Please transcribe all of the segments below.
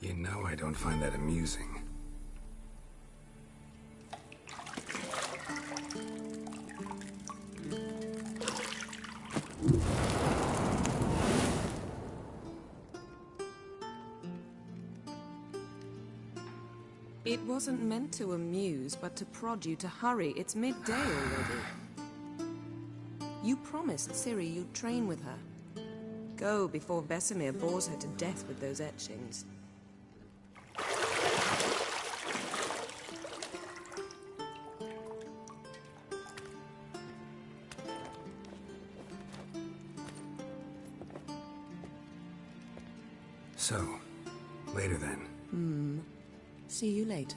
You know I don't find that amusing. It wasn't meant to amuse, but to prod you to hurry. It's midday already. You promised Ciri you'd train with her. Go before Vesemir bores her to death with those etchings. So, later then. See you later.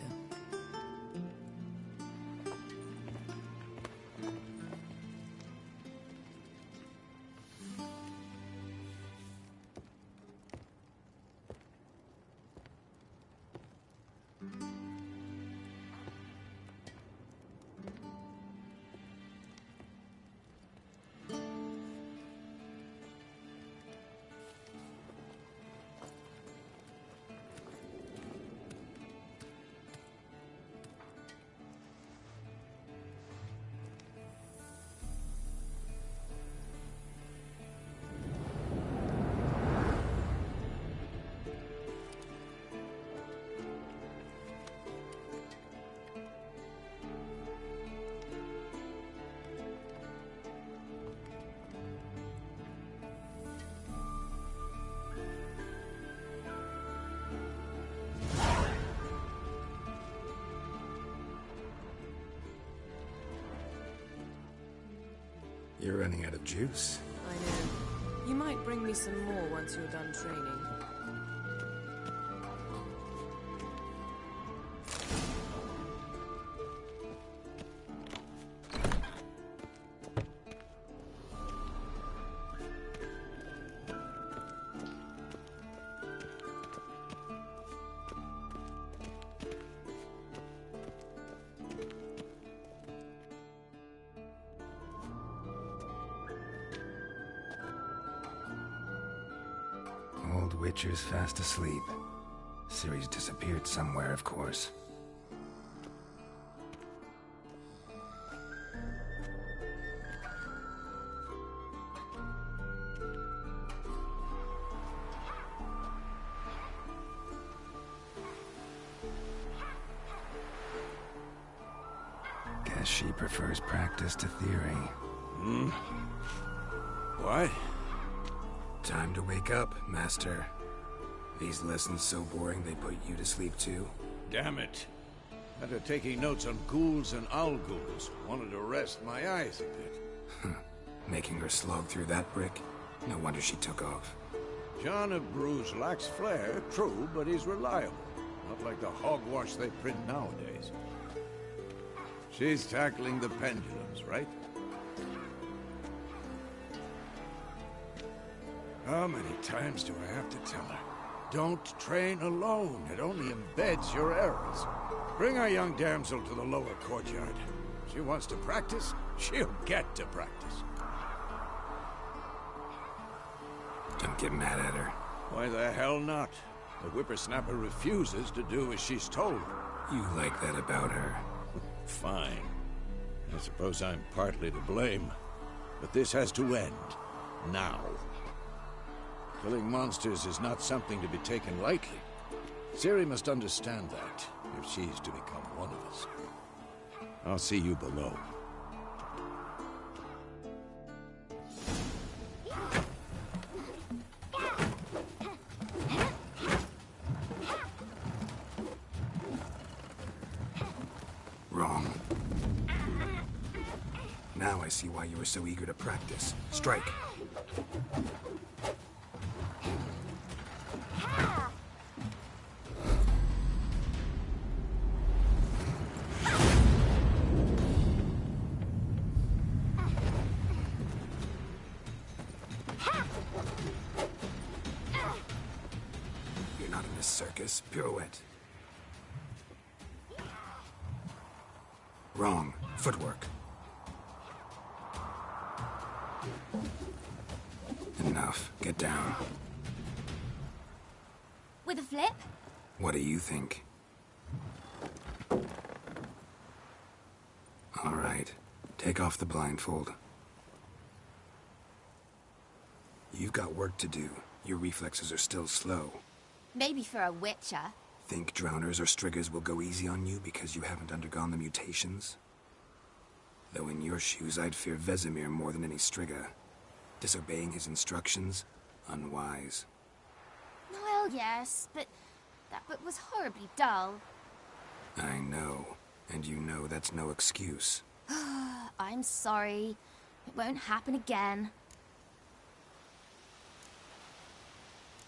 You're running out of juice. I know. You might bring me some more once you're done training. Old Witcher's fast asleep. Ciri's disappeared somewhere, of course. Guess she prefers practice to theory. What? Time to wake up, Master. These lessons so boring they put you to sleep too? Damn it. After taking notes on ghouls and owl ghouls, wanted to rest my eyes a bit. Making her slog through that brick? No wonder she took off. John of Bruges lacks flair, true, but he's reliable. Not like the hogwash they print nowadays. She's tackling the pendulums, right? How many times do I have to tell her? Don't train alone. It only embeds your errors. Bring our young damsel to the lower courtyard. She wants to practice, she'll get to practice. Don't get mad at her. Why the hell not? The whippersnapper refuses to do as she's told. You like that about her. Fine. I suppose I'm partly to blame. But this has to end. Now. Killing monsters is not something to be taken lightly. Ciri must understand that, if she's to become one of us. I'll see you below. Wrong. Now I see why you were so eager to practice. Strike. You're not in this circus. Pirouette. Wrong. Footwork. enough. Get down. With a flip? What do you think? All right. Take off the blindfold. You've got work to do. Your reflexes are still slow. Maybe for a witcher. Think drowners or striggers will go easy on you because you haven't undergone the mutations? Though in your shoes, I'd fear Vesemir more than any strigger. Disobeying his instructions? Unwise. Well, yes, but that book was horribly dull. I know. And you know that's no excuse. I'm sorry. It won't happen again.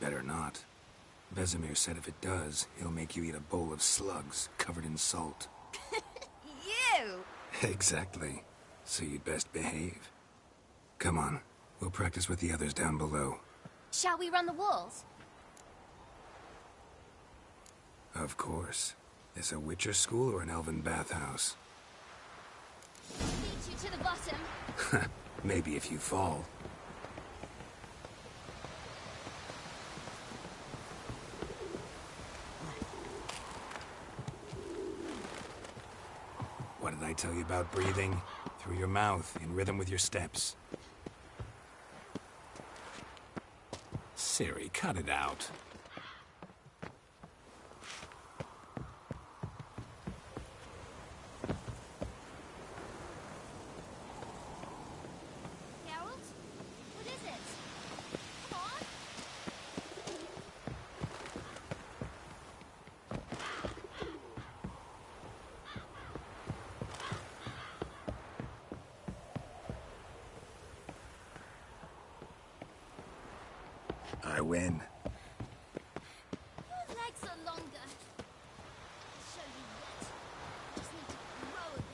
Better not. Vesemir said if it does, he'll make you eat a bowl of slugs covered in salt. You! Exactly. So you'd best behave. Come on. We'll practice with the others down below. Shall we run the walls? Of course. Is a Witcher school or an elven bathhouse? Lead you to the bottom. Maybe if you fall. What did I tell you about breathing? Through your mouth, in rhythm with your steps. Ciri, cut it out. Geralt? What is it? Come on! I win. Your legs are longer. I'll show you yet. Just need to grow a bit.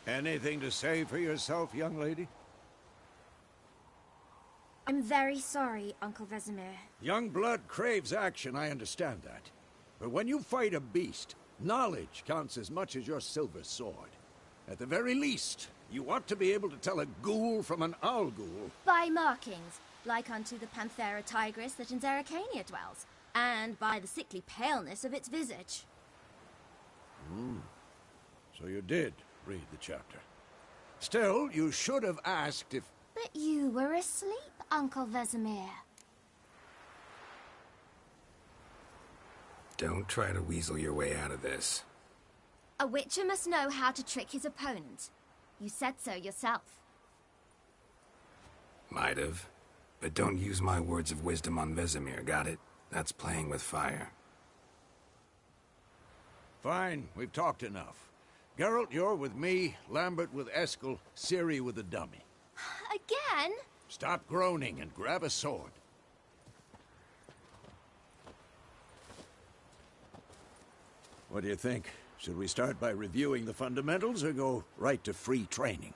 Anything to say for yourself, young lady? I'm very sorry, Uncle Vesemir. Young blood craves action, I understand that. But when you fight a beast, knowledge counts as much as your silver sword. At the very least, you ought to be able to tell a ghoul from an owl ghoul. By markings, like unto the Panthera tigris that in Zerrikania dwells, and by the sickly paleness of its visage. So you did read the chapter. Still, you should have asked if... But you were asleep, Uncle Vesemir. Don't try to weasel your way out of this. A witcher must know how to trick his opponent. You said so yourself. Might have. But don't use my words of wisdom on Vesemir, got it? That's playing with fire. Fine, we've talked enough. Geralt, you're with me, Lambert with Eskel, Ciri with the dummy. Again? Stop groaning and grab a sword. What do you think? Should we start by reviewing the fundamentals or go right to free training?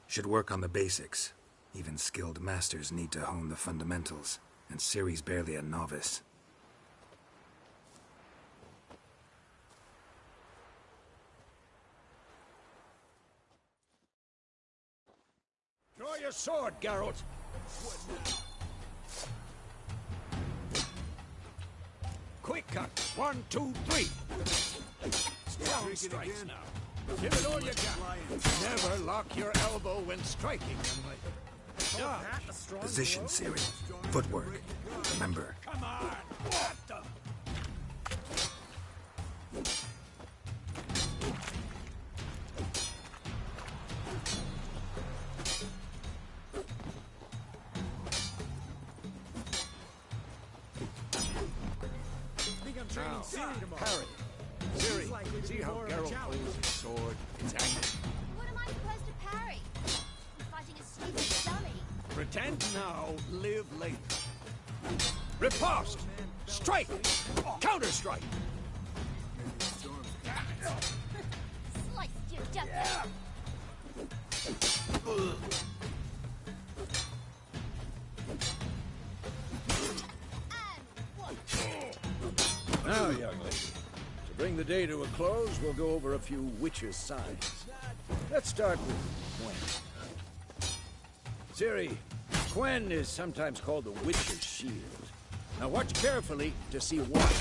Should work on the basics. Even skilled masters need to hone the fundamentals, and Ciri's barely a novice. Draw your sword, Geralt. Quick cut. 1, 2, 3. Strong strikes now. Give it all you got. Never lock your elbow when striking, young lady. Dodge. Position, Ciri. Footwork. Remember. Come on. What the... Parry. Ciri, see how Geralt holds his sword? It's accurate. What am I supposed to parry? I'm fighting a stupid dummy. Pretend now, live later. Riposte! Strike! Counter-strike! Sliced you, ducky! Now, young lady, to bring the day to a close, we'll go over a few witches' signs. Let's start with Quen. Ciri, Quen is sometimes called the Witch's Shield. Now watch carefully to see why.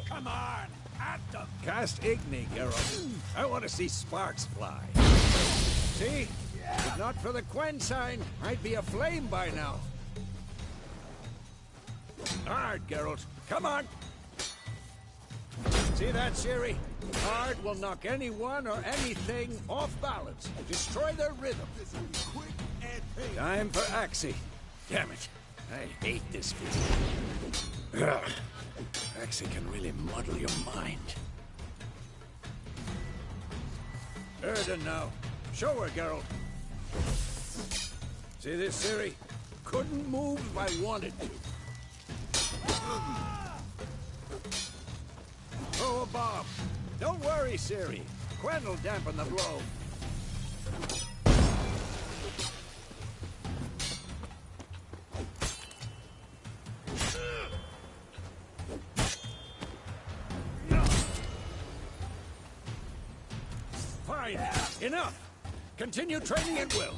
Come on! At them! Cast Igni, Geralt. I want to see sparks fly. See? If not for the Quen sign, I'd be aflame by now. Hard, Geralt. Come on! See that, Ciri? Hard will knock anyone or anything off balance. Destroy their rhythm. Time for Axie. Damn it. I hate this feeling. Ugh. Axie can really muddle your mind. Erden now. Show her, Geralt. See this, Ciri? Couldn't move if I wanted to. Throw a bomb. Don't worry, Ciri. Quen will dampen the blow. Fine. Enough. Continue training at will.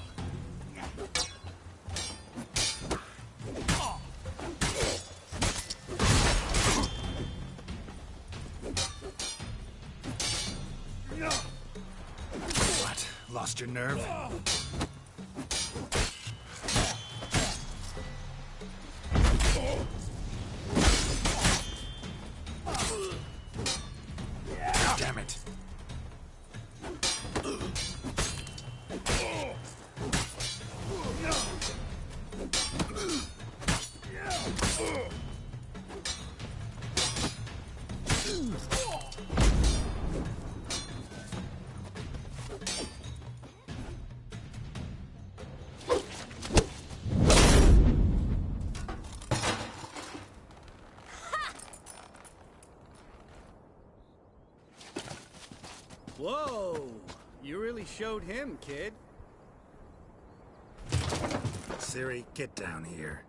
What? Lost your nerve? Damn it. Whoa! You really showed him, kid. Ciri, get down here.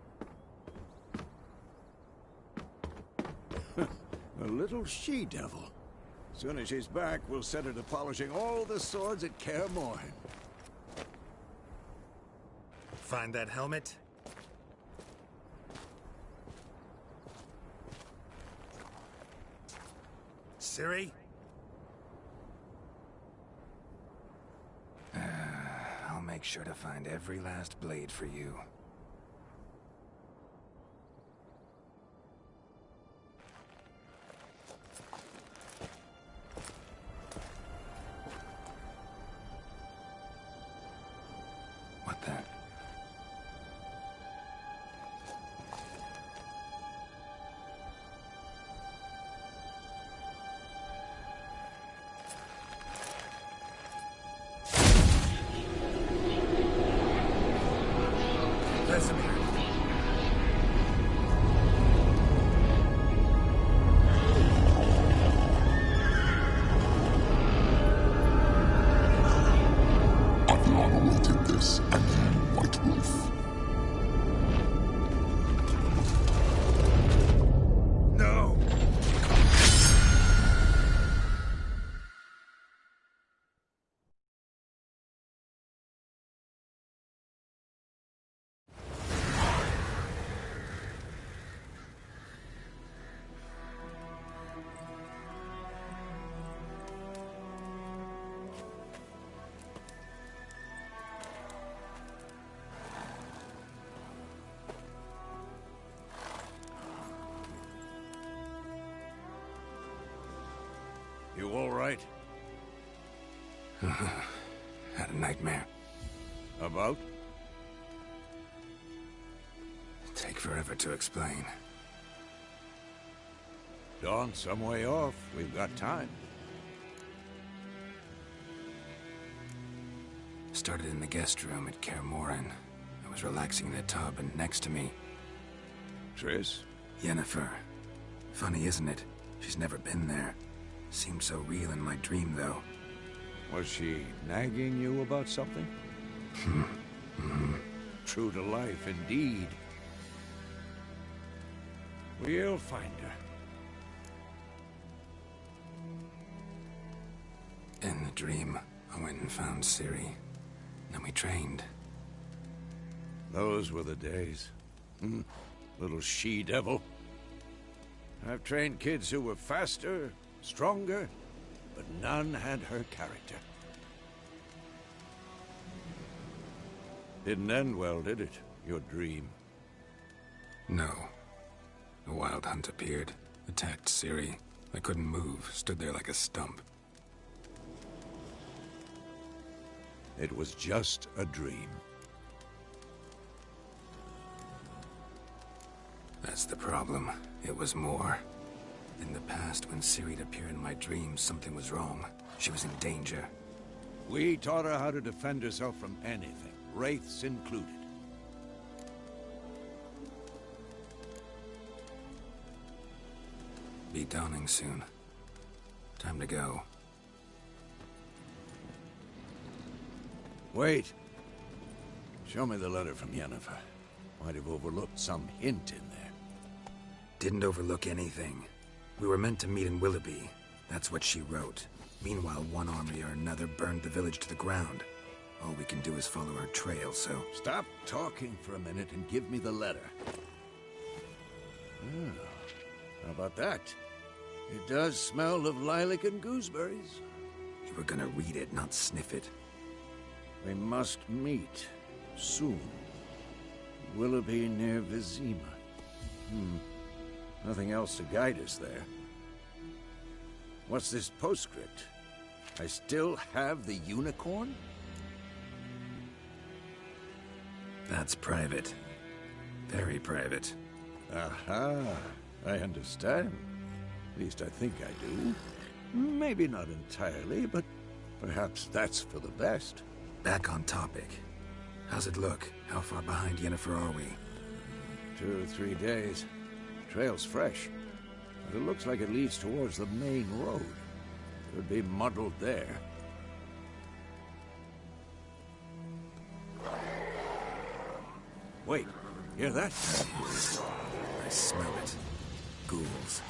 A little she-devil. Soon as she's back, we'll set her to polishing all the swords at Kaer Morhen. Find that helmet? Ciri? I'll make sure to find every last blade for you. What the? Vesemir. I've long awaited this, and you, White Wolf. No! You all right? Had a nightmare. About? Take forever to explain. Dawn's some way off. We've got time. started in the guest room at Kaer Morhen. I was relaxing in the tub, and next to me... Triss? Yennefer. Funny, isn't it? She's never been there. Seemed so real in my dream, though. Was she nagging you about something? True to life, indeed. We'll find her. In the dream, I went and found Ciri. Then we trained. Those were the days. Little she-devil. I've trained kids who were faster, stronger, but none had her character. Didn't end well, did it? Your dream? No. A wild hunt appeared, attacked Ciri. I couldn't move, stood there like a stump. It was just a dream. That's the problem. It was more. In the past, when Ciri'd appear in my dreams, something was wrong. She was in danger. We taught her how to defend herself from anything, wraiths included. Be dawning soon. Time to go. Wait. Show me the letter from Yennefer. Might have overlooked some hint in there. Didn't overlook anything. We were meant to meet in Willoughby. That's what she wrote. Meanwhile, one army or another burned the village to the ground. All we can do is follow her trail, so... Stop talking for a minute and give me the letter. How about that? It does smell of lilac and gooseberries. You were gonna read it, not sniff it. We must meet. Soon. Willoughby near Vizima. Nothing else to guide us there. What's this postscript? I still have the unicorn? That's private. Very private. Aha. I understand. At least I think I do. Maybe not entirely, but perhaps that's for the best. Back on topic. How's it look? How far behind Yennefer are we? 2 or 3 days. Trail's fresh, but it looks like it leads towards the main road. Could be muddled there. Wait, hear that? I smell it. Ghouls.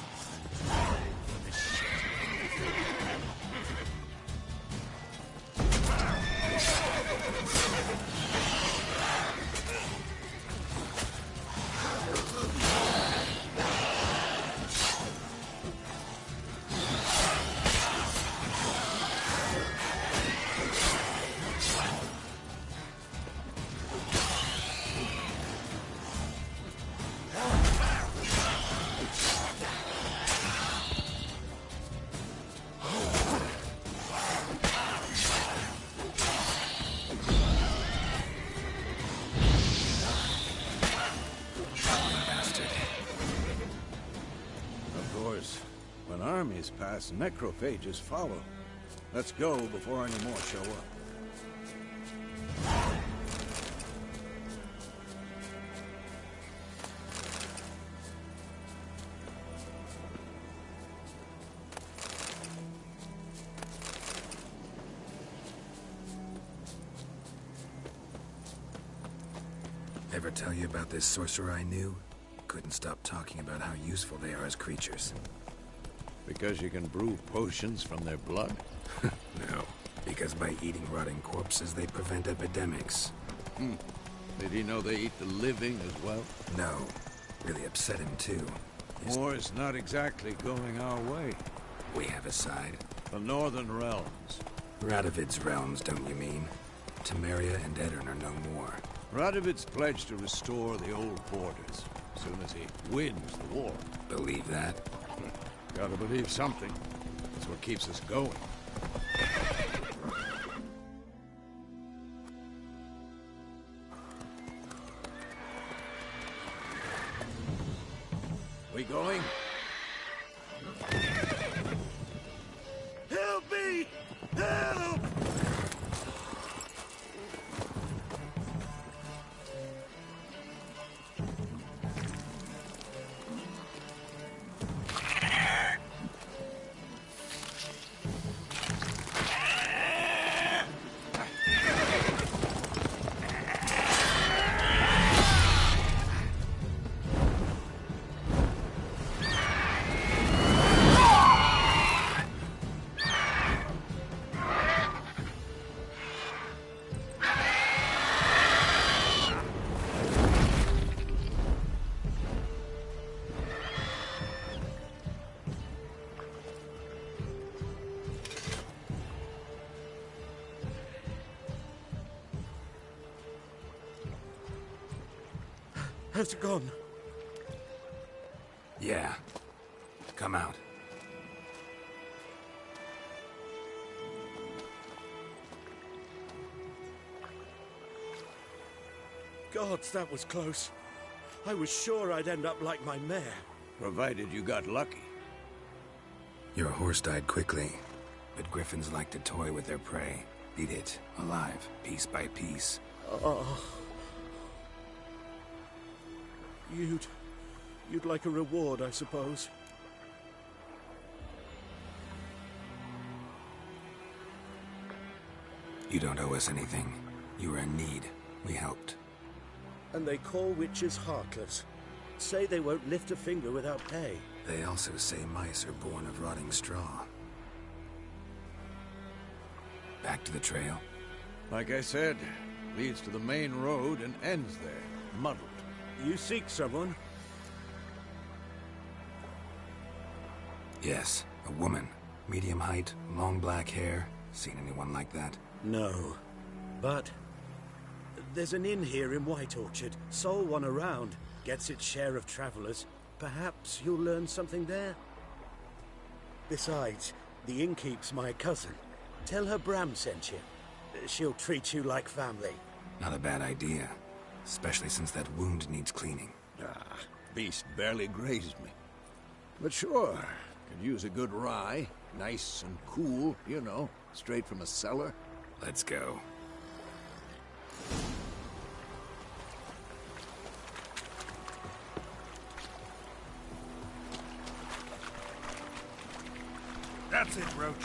Pass, necrophages follow. Let's go before any more show up. Ever tell you about this sorcerer I knew? Couldn't stop talking about how useful they are as creatures. Because you can brew potions from their blood? No, because by eating rotting corpses, they prevent epidemics. Did he know they eat the living as well? No. Really upset him, too. War's not exactly going our way. We have a side. The Northern Realms. Radovid's realms, don't you mean? Temeria and Edirn are no more. Radovid's pledged to restore the old borders, as soon as he wins the war. Believe that? Gotta believe something. That's what keeps us going. We going? Help me! Help! Has it gone? Yeah. Come out. Gods, that was close. I was sure I'd end up like my mare. Provided you got lucky. Your horse died quickly, but griffins like to toy with their prey. Eat it, alive, piece by piece. Oh. You'd like a reward, I suppose. You don't owe us anything. You were in need. We helped. And they call witches heartless. Say they won't lift a finger without pay. They also say mice are born of rotting straw. Back to the trail. Like I said, leads to the main road and ends there, muddled. You seek someone? Yes, a woman. Medium height, long black hair. Seen anyone like that? No. But there's an inn here in White Orchard. Sole one around. Gets its share of travelers. Perhaps you'll learn something there? Besides, the innkeep's my cousin. Tell her Bram sent you. She'll treat you like family. Not a bad idea. Especially since that wound needs cleaning. Ah, beast barely grazed me. But sure, could use a good rye. Nice and cool, you know, straight from a cellar. Let's go. That's it, Roach.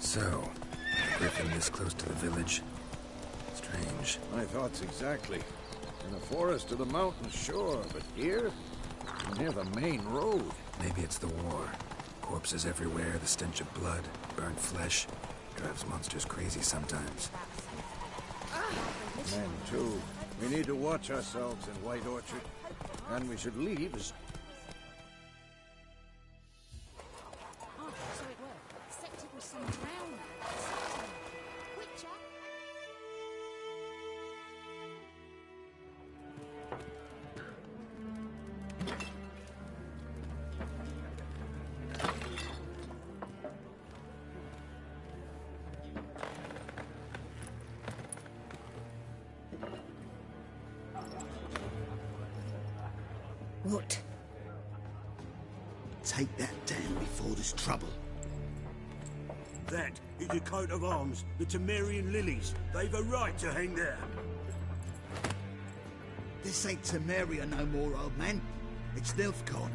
So, a griffin this close to the village? Strange. My thoughts exactly. In the forest or the mountain, sure, but here? Near the main road. Maybe it's the war. Corpses everywhere, the stench of blood, burnt flesh. Drives monsters crazy sometimes. Men, too. We need to watch ourselves in White Orchard. And we should leave as... Oh, so it worked. Except it was some drown man. Witcher? What? Take that down before there's trouble. That is a coat of arms, the Temerian lilies. They've a right to hang there. This ain't Temeria no more, old man. It's Nilfgaard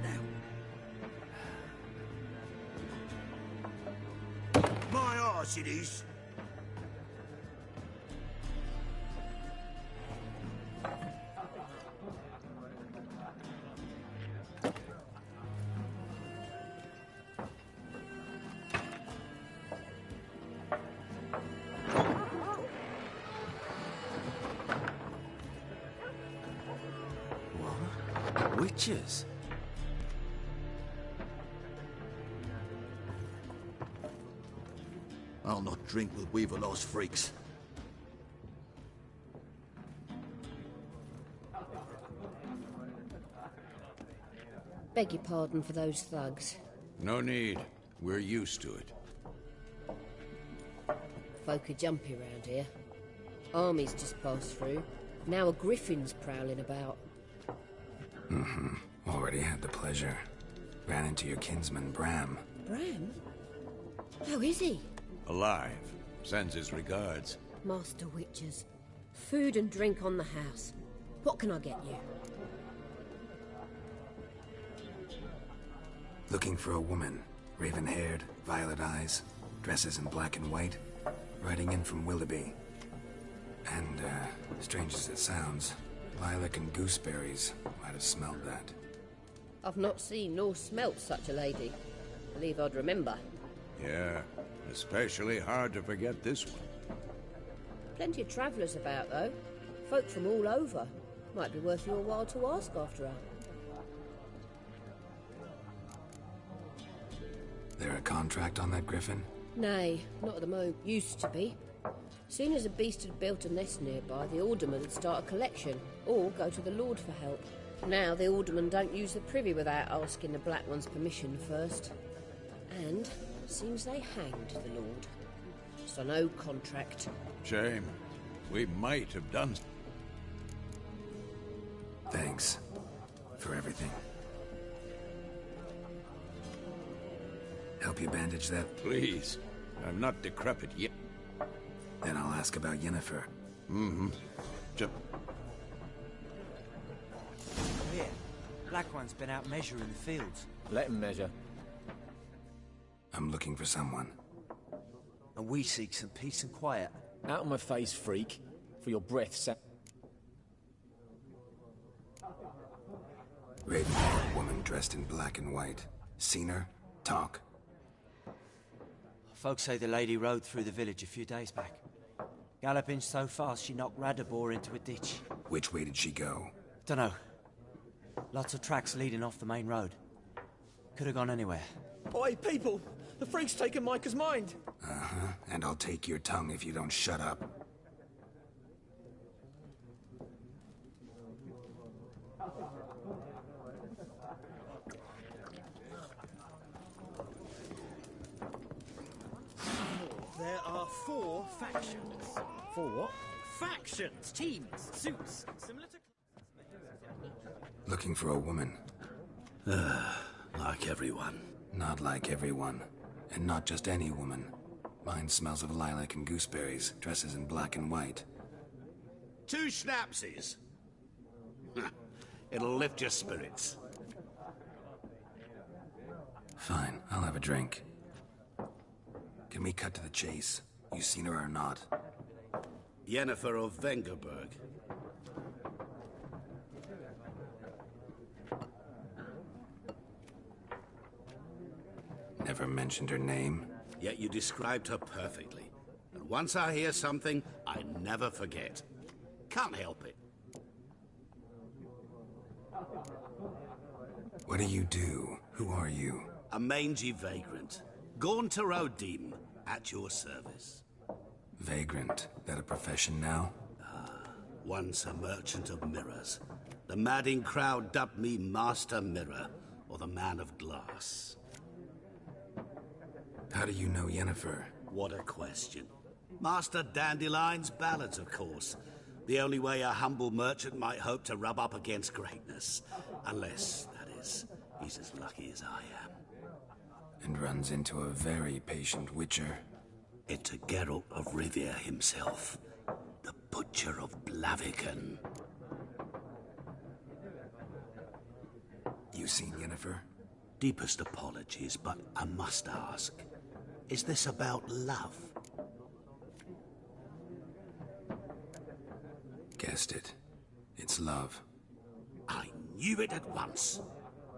now. My arse it is. Witches? I'll not drink with Weaverlaw's freaks. Beg your pardon for those thugs. No need. We're used to it. Folk are jumpy round here. Armies just passed through. Now a griffin's prowling about. Mm-hmm. Already had the pleasure. Ran into your kinsman, Bram. Bram? How is he? Alive. Sends his regards. Master Witchers. Food and drink on the house. What can I get you? Looking for a woman. Raven-haired, violet eyes, dresses in black and white. Riding in from Willoughby. And, strange as it sounds, lilac and gooseberries might have smelled that. I've not seen nor smelt such a lady. Believe I'd remember. Yeah, especially hard to forget this one. Plenty of travellers about, though. Folk from all over. Might be worth your while to ask after her. There a contract on that griffin? Nay, not at the moment. Used to be. Soon as a beast had built a nest nearby, the alderman would start a collection, or go to the Lord for help. Now the alderman don't use the privy without asking the Black One's permission first. And seems they hanged the Lord. So no contract. Shame. We might have done... Thanks for everything. Help you bandage that? Please. I'm not decrepit yet. Then I'll ask about Yennefer. Just... Here, Black One's been out measuring the fields. Let him measure. I'm looking for someone. And we seek some peace and quiet. Out of my face, freak. For your breath, Raven-haired woman dressed in black and white. Seen her? Talk. Folks say the lady rode through the village a few days back. Galloping so fast she knocked Radabor into a ditch. Which way did she go? Dunno. Lots of tracks leading off the main road. Could have gone anywhere. Oi, people! The freak's taken Micah's mind! Uh-huh. And I'll take your tongue if you don't shut up. There are 4 factions. 4 what? Factions, teams, suits, similar to... Looking for a woman. Like everyone. Not like everyone. And not just any woman. Mine smells of lilac and gooseberries, dresses in black and white. 2 schnapsies. It'll lift your spirits. Fine, I'll have a drink. Can we cut to the chase? You seen her or not? Yennefer of Vengerberg. Never mentioned her name? Yet you described her perfectly. And once I hear something, I never forget. Can't help it. What do you do? Who are you? A mangy vagrant. Gone to Rodim, at your service. Vagrant. That a profession now? Once a merchant of mirrors. The madding crowd dubbed me Master Mirror, or the Man of Glass. How do you know Yennefer? What a question. Master Dandelion's ballads, of course. The only way a humble merchant might hope to rub up against greatness. Unless, that is, he's as lucky as I am. And runs into a very patient witcher. Into Geralt of Rivia himself. The Butcher of Blaviken. You seen Yennefer? Deepest apologies, but I must ask. Is this about love? Guessed it. It's love. I knew it at once.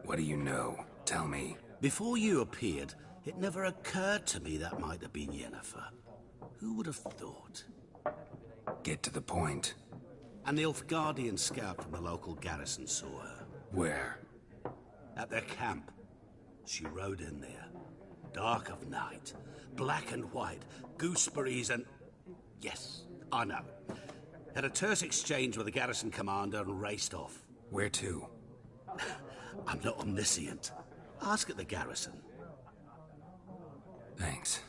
What do you know? Tell me. Before you appeared, it never occurred to me that might have been Yennefer. Who would have thought? Get to the point. An Nilfgaardian scout from the local garrison saw her. Where? At their camp. She rode in there. Dark of night. Black and white. Gooseberries and... Yes, I know. Had a terse exchange with the garrison commander and raced off. Where to? I'm not omniscient. Ask at the garrison. Thanks.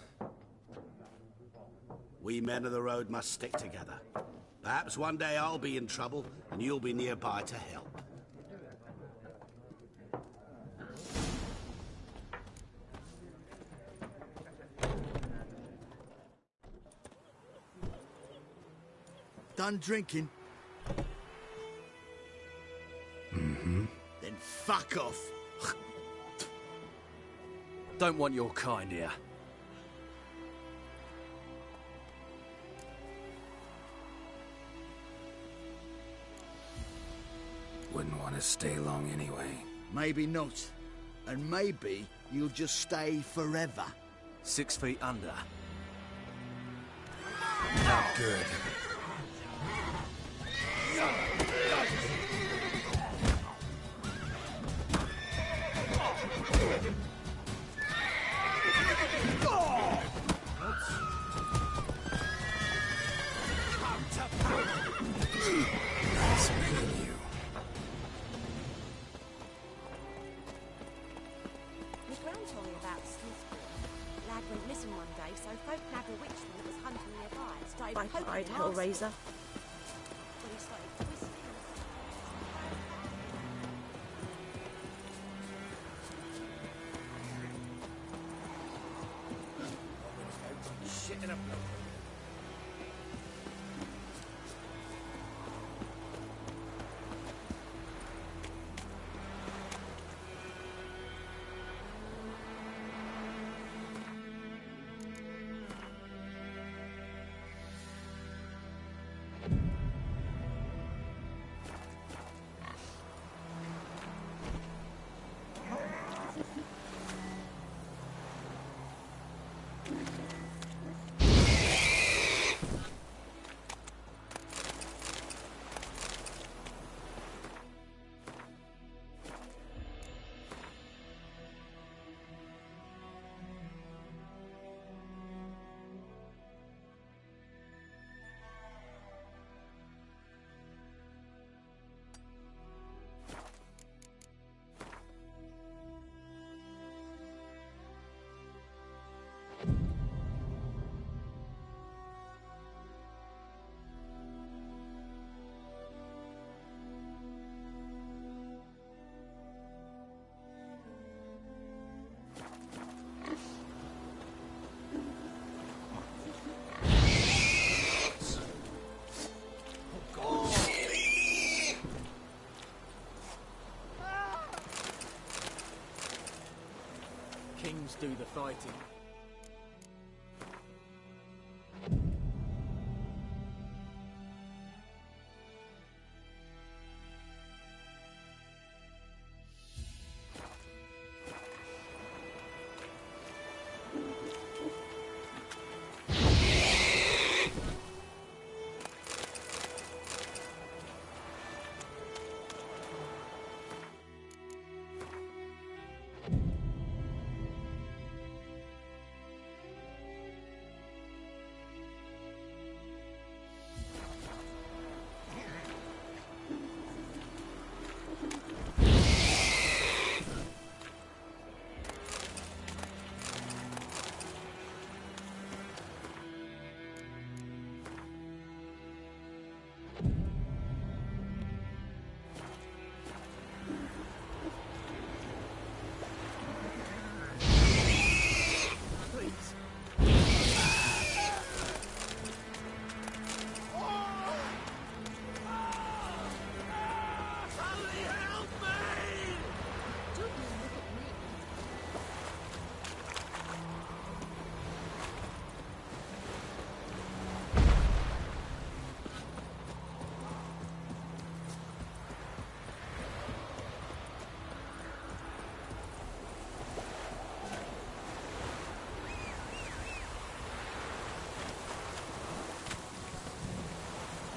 We men of the road must stick together. Perhaps one day I'll be in trouble and you'll be nearby to help. Done drinking? Mm-hmm. Then fuck off. Don't want your kind here. Wouldn't want to stay long anyway. Maybe not. And maybe you'll just stay forever. 6 feet under. Not good. so folk nabbed a witchman that was hunting nearby and started Right, poking right, him Hellraiser. When he started twisting Shit in a bloke. Kings do the fighting.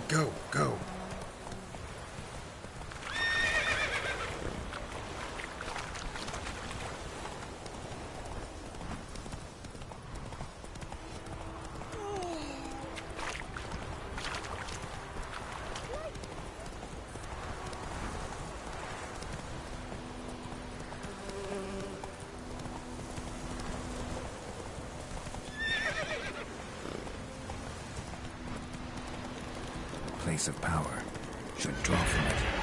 Go, go. Place of power. Should draw from it.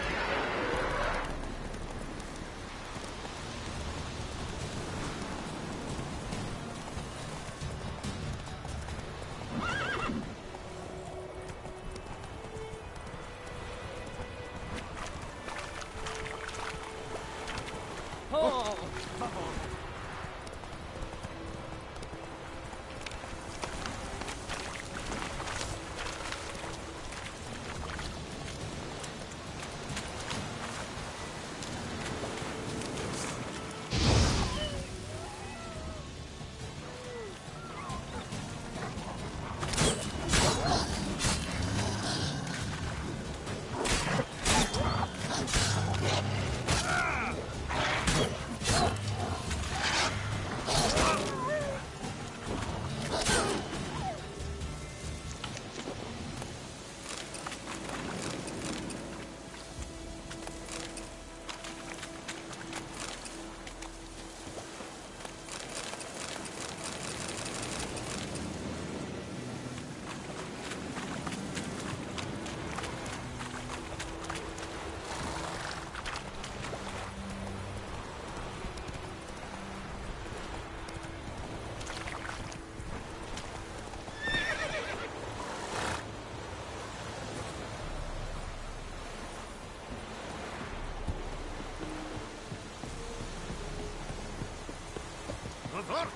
Avert!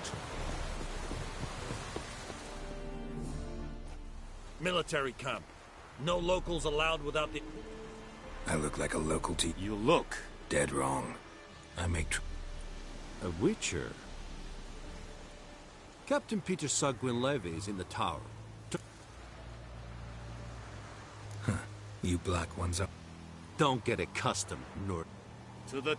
Military camp. No locals allowed without the... I look like a local to You look. dead wrong. I make A witcher? Captain Peter Sugwin Levy is in the tower. you black ones up. Don't get accustomed, nor... To the...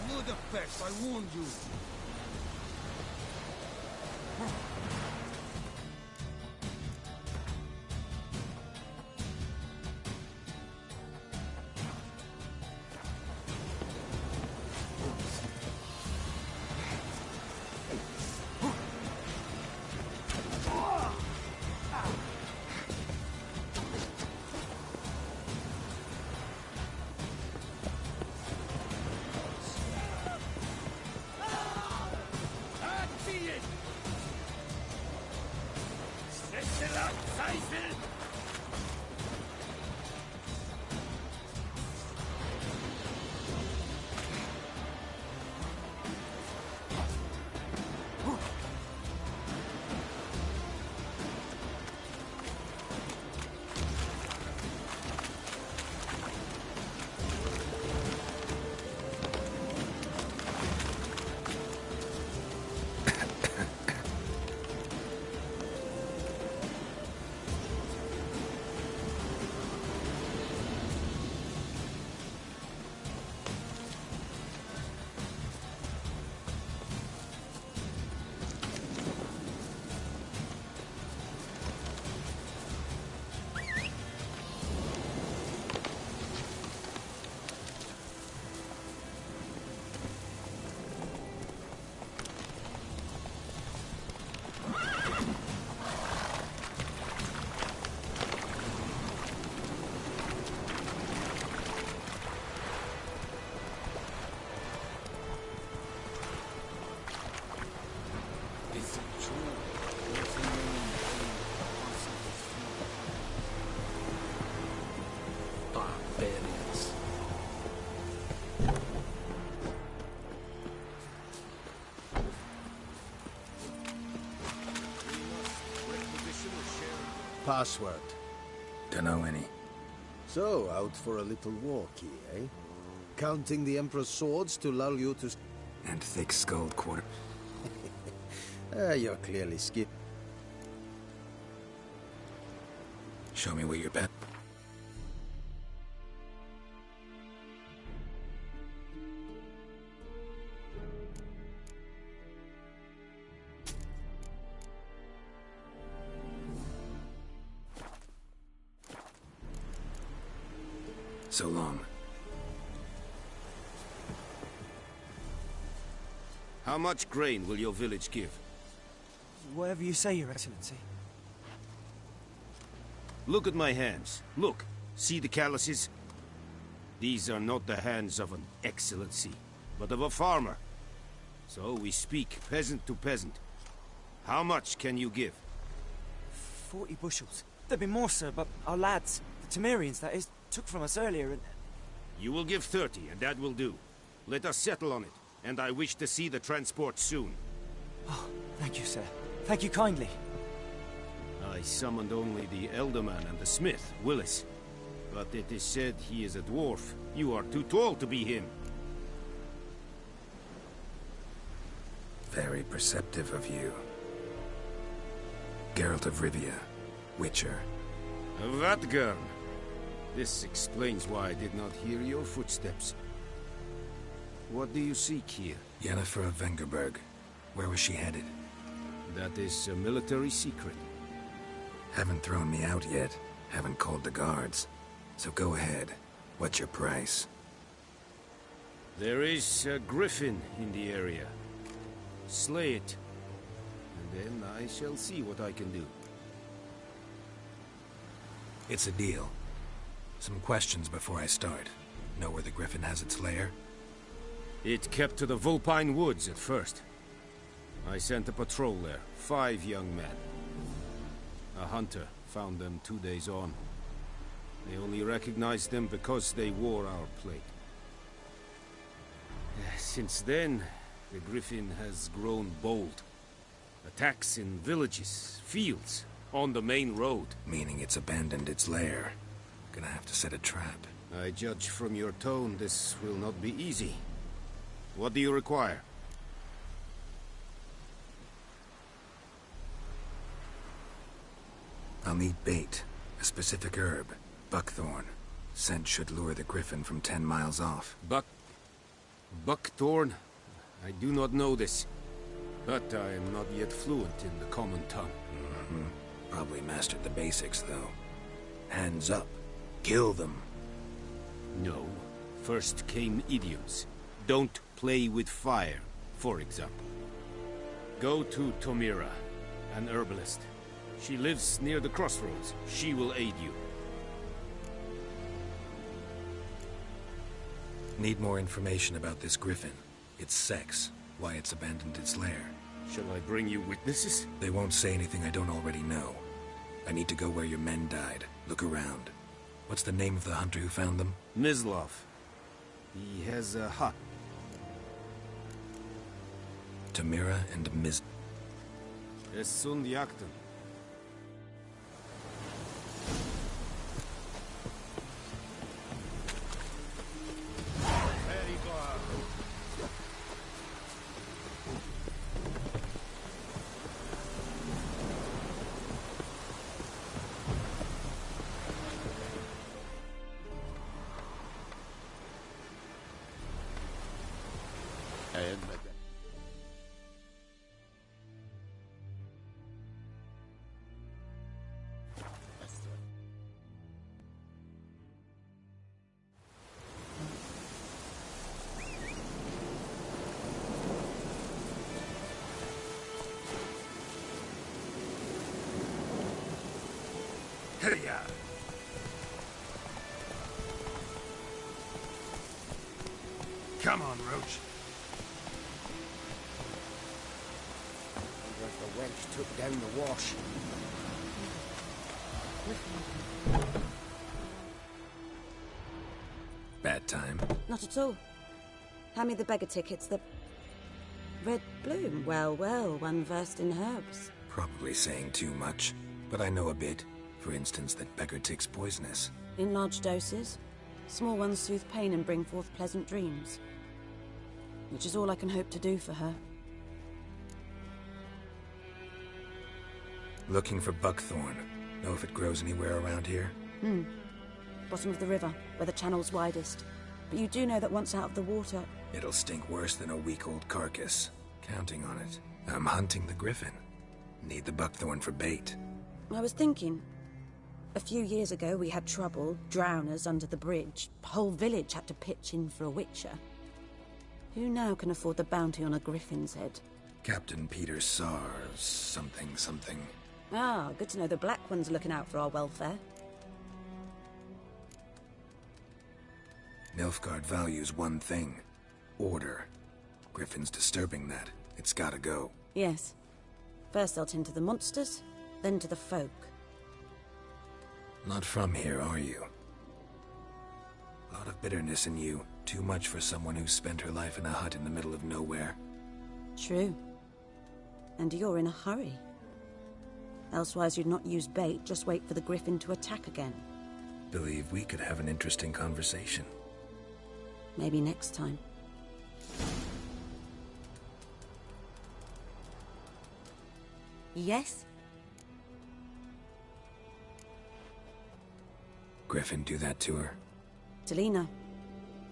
Motherfucker, I warned you. Password. Dunno any. So, out for a little walk here, eh? Counting the Emperor's swords to lull you to... And thick-skulled quarter... You're clearly skip. Show me where you're bet. So long. How much grain will your village give? Whatever you say, Your Excellency. Look at my hands. Look. See the calluses? These are not the hands of an excellency, but of a farmer. So we speak peasant to peasant. How much can you give? 40 bushels. There'd be more, sir, but our lads, the Temerians, that is, took from us earlier and... You will give 30, and that will do. Let us settle on it, and I wish to see the transport soon. Oh, thank you, sir. Thank you kindly. I summoned only the Elderman and the smith, Willis. But it is said he is a dwarf. You are too tall to be him. Very perceptive of you. Geralt of Rivia, Witcher. Vatgern. This explains why I did not hear your footsteps. What do you seek here? Yennefer of Vengerberg. Where was she headed? That is a military secret. Haven't thrown me out yet. Haven't called the guards. So go ahead. What's your price? There is a griffin in the area. Slay it. And then I shall see what I can do. It's a deal. Some questions before I start. Know where the griffin has its lair? It kept to the Vulpine Woods at first. I sent a patrol there, 5 young men. A hunter found them 2 days on. They only recognized them because they wore our plate. Since then, the Griffin has grown bold. Attacks in villages, fields, on the main road. Meaning it's abandoned its lair. Gonna have to set a trap. I judge from your tone this will not be easy. What do you require? I'll need bait. A specific herb. Buckthorn. Scent should lure the Griffin from 10 miles off. Buckthorn? I do not know this. But I am not yet fluent in the common tongue. Probably mastered the basics, though. Hands up. Kill them. No. First came idioms. Don't play with fire, for example. Go to Tomira, an herbalist. She lives near the crossroads. She will aid you. Need more information about this Griffin. Its sex. Why it's abandoned its lair. Shall I bring you witnesses? They won't say anything I don't already know. I need to go where your men died. Look around. What's the name of the hunter who found them? Mislov. He has a hut. Tamira and Miz... Es Sundiakten. Hey-ya! Come on, Roach. Wonder if the wench took down the wash. Bad time. Not at all. Hand me the beggar tickets, the... Red bloom. Well, well, one versed in herbs. Probably saying too much, but I know a bit. For instance, that beggar tick's poisonous. In large doses. Small ones soothe pain and bring forth pleasant dreams. Which is all I can hope to do for her. Looking for buckthorn. Know if it grows anywhere around here? Bottom of the river, where the channel's widest. But you do know that once out of the water... It'll stink worse than a week-old carcass. Counting on it. I'm hunting the Griffin. Need the buckthorn for bait. I was thinking... A few years ago we had trouble, drowners under the bridge. Whole village had to pitch in for a witcher. Who now can afford the bounty on a Griffin's head? Captain Peter Sar... something. Ah, good to know the Black One's looking out for our welfare. Nilfgaard values one thing. Order. Griffin's disturbing that. It's gotta go. Yes. First they'll tend to the monsters, then to the folk. Not from here, are you? A lot of bitterness in you. Too much for someone who spent her life in a hut in the middle of nowhere. True. And you're in a hurry. Elsewise you'd not use bait, just wait for the Griffin to attack again. Believe we could have an interesting conversation. Maybe next time. Yes? Griffin do that to her? Delina.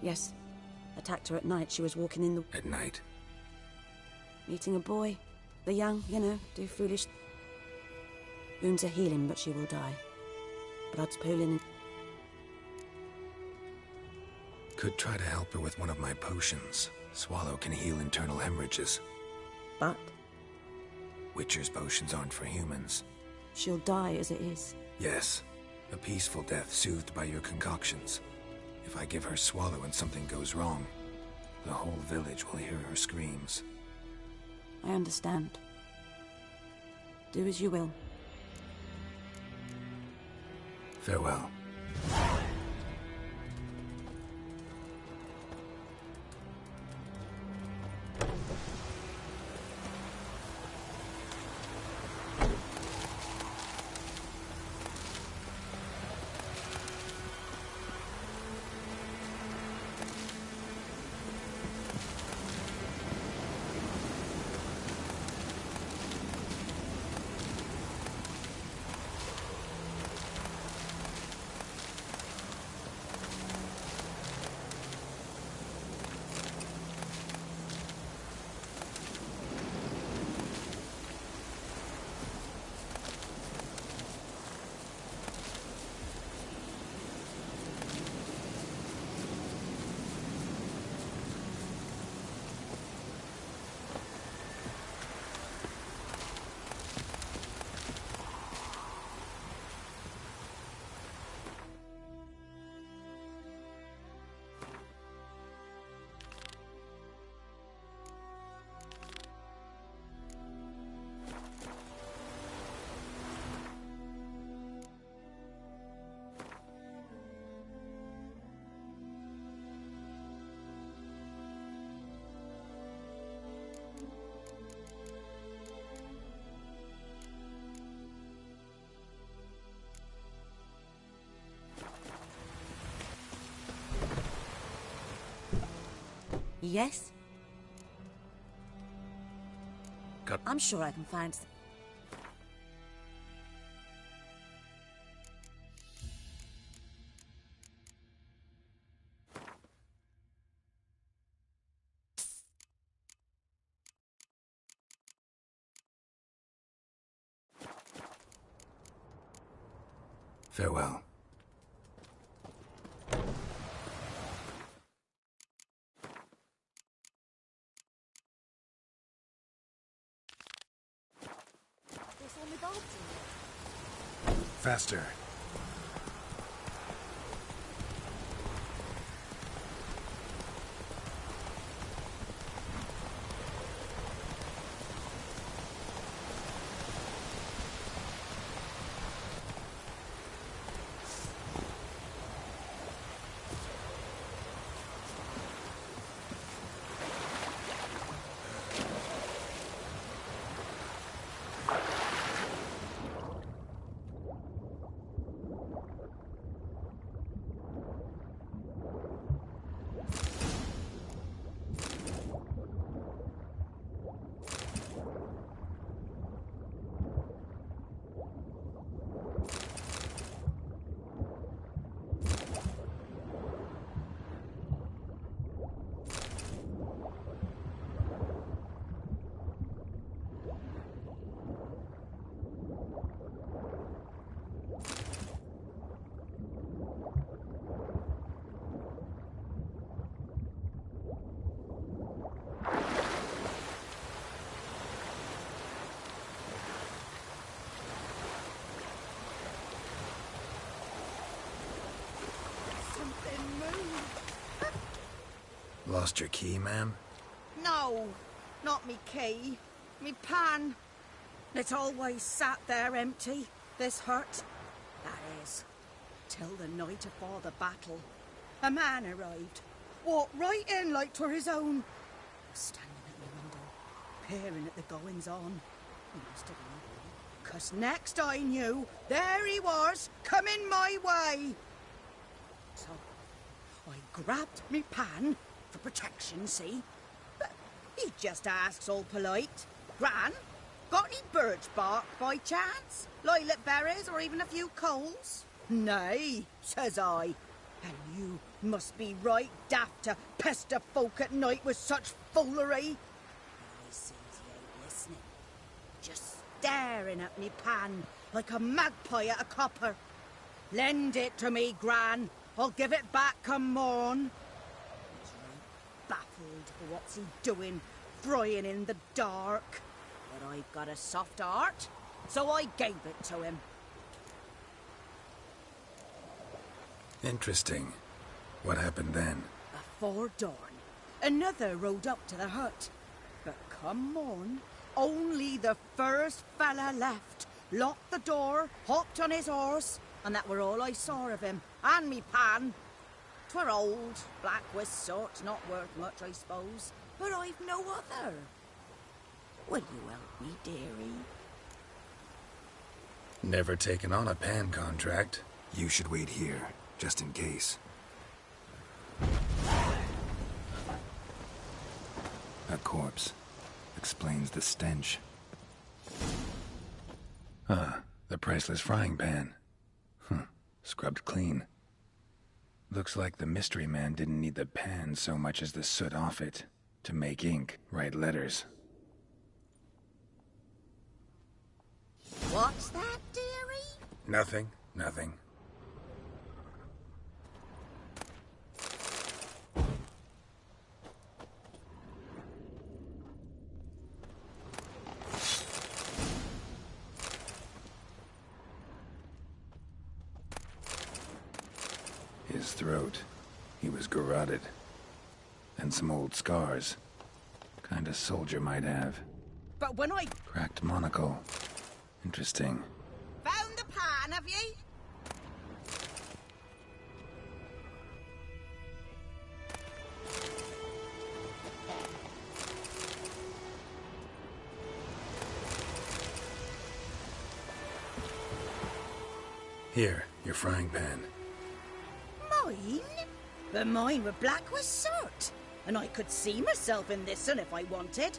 Yes. Attacked her at night. She was walking in the... At night? Meeting a boy. The young, you know, do foolish... Wounds are healing, but she will die. Blood's pooling. Could try to help her with one of my potions. Swallow can heal internal hemorrhages. But? Witcher's potions aren't for humans. She'll die as it is. Yes. A peaceful death soothed by your concoctions. If I give her Swallow and something goes wrong, the whole village will hear her screams. I understand. Do as you will. Farewell. Yes? Got... I'm sure I can find... Farewell. There's only bulbs Faster. Lost your key, ma'am? No, not me key. Me pan. It's always sat there empty, this hut. That is, till the night afore the battle. A man arrived, walked right in like 'twere his own. Was standing at the window, peering at the goings-on. He must have been, 'cause next I knew, there he was, coming my way. So, I grabbed me pan, for protection, see? But he just asks all polite, Gran, got any birch bark by chance? Lilac berries or even a few coals? Nay, says I. And you must be right daft to pester folk at night with such foolery. I sees he ain't listening. Just staring at me pan like a magpie at a copper. Lend it to me, Gran. I'll give it back come morn. Baffled for what's he doing, frying in the dark. But I've got a soft heart, so I gave it to him. Interesting. What happened then? Afore dawn, another rode up to the hut. But come morn, only the first fella left, locked the door, hopped on his horse, and that were all I saw of him, and me pan. 'Twere old, black with sort, not worth much, I suppose. But I've no other. Will you help me, dearie? Never taken on a pan contract. You should wait here, just in case. A corpse. Explains the stench. Ah, the priceless frying pan. Scrubbed clean. Looks like the mystery man didn't need the pan so much as the soot off it to make ink, write letters. What's that, dearie? Nothing, nothing. His throat. He was garroted. And some old scars. Kind of soldier might have. But when I... Cracked monocle. Interesting. Found the pan, have ye? Here, your frying pan. Mine? But mine were black with soot. and I could see myself in this one if I wanted.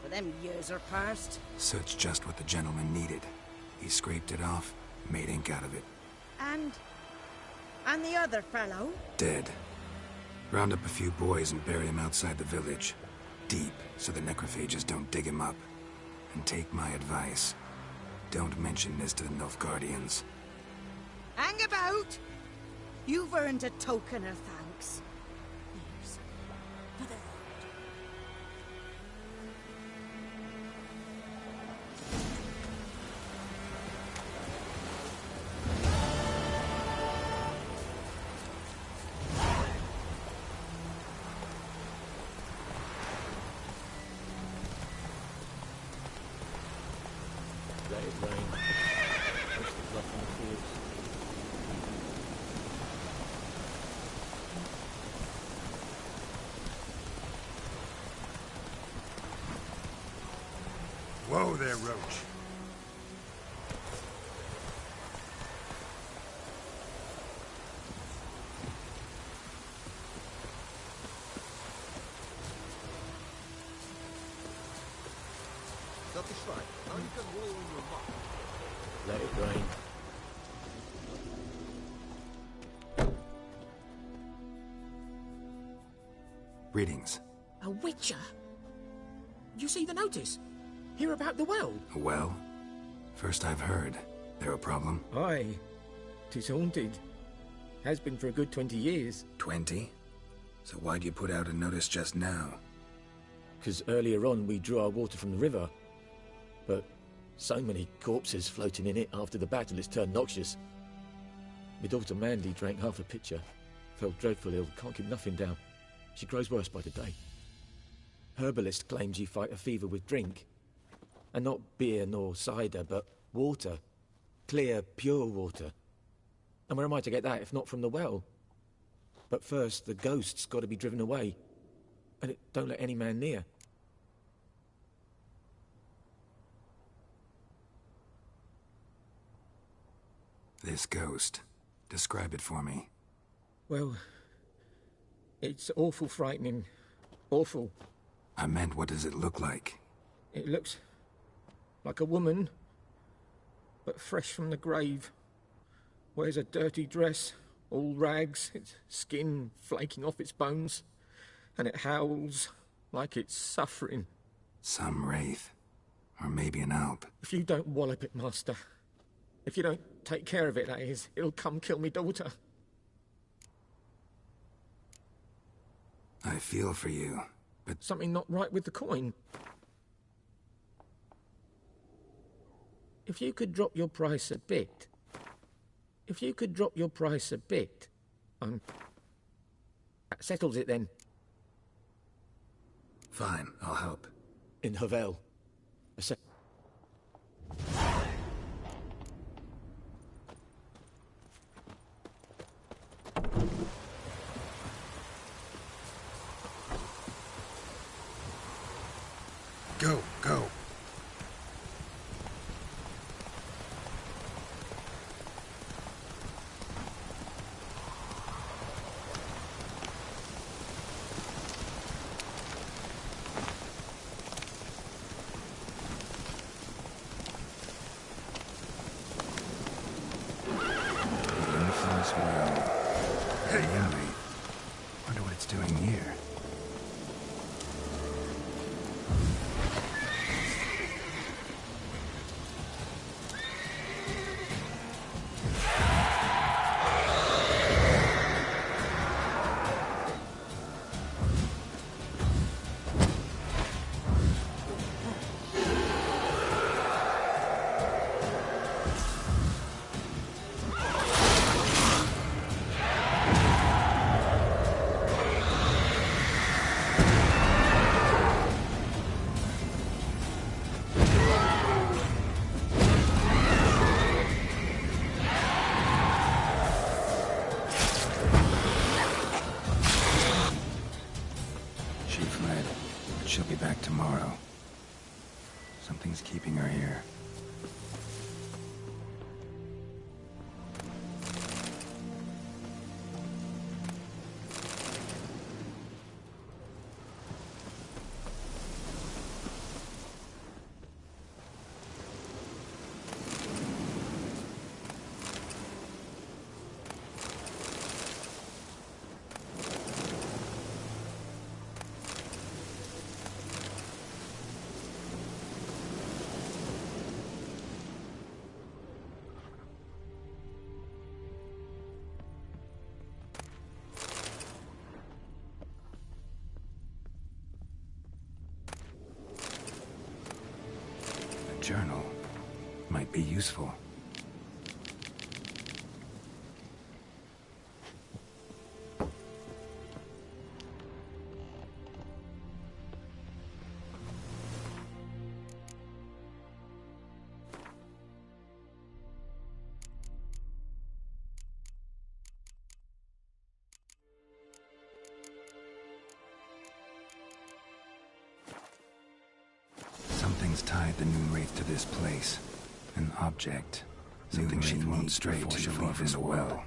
But them years are past. Soot's just what the gentleman needed. He scraped it off, made ink out of it. And the other fellow? Dead. Round up a few boys and bury him outside the village. Deep, so the necrophages don't dig him up. And take my advice. Don't mention this to the Nilfgaardians. Hang about! You've earned a token of thanks. Here's for the Let it rain. Push the bluff on the fields. Whoa there, Roach. Let it rain. Greetings. A witcher? You see the notice? Hear about the well? A well? First I've heard. There a problem? Aye. 'Tis haunted. Has been for a good 20 years. 20? So why'd you put out a notice just now? 'Cause earlier on we drew our water from the river. But so many corpses floating in it after the battle it's turned noxious. My daughter Mandy drank half a pitcher. Fell dreadful ill, can't keep nothing down. She grows worse by the day. Herbalist claims you fight a fever with drink. And not beer nor cider, but water. Clear, pure water. And where am I to get that if not from the well? But first, the ghost's got to be driven away. And it don't let any man near. This ghost. Describe it for me. Well, it's awful frightening. Awful. I meant, what does it look like? It looks like a woman, but fresh from the grave. Wears a dirty dress, all rags, its skin flaking off its bones, and it howls like it's suffering. Some wraith. Or maybe an alp. If you don't wallop it, Master, if you don't take care of it, that is, it'll come kill me daughter. I feel for you, but... Something not right with the coin. If you could drop your price a bit... If you could drop your price a bit... that settles it then. Fine, I'll help. In Havel. Go, go. Hey, Henry. Wonder what it's doing here. She fled, but she'll be back tomorrow. Something's keeping her here. might be useful. Something's tied the Noon Wraith to this place. An object. Something she won't stray too far from the well.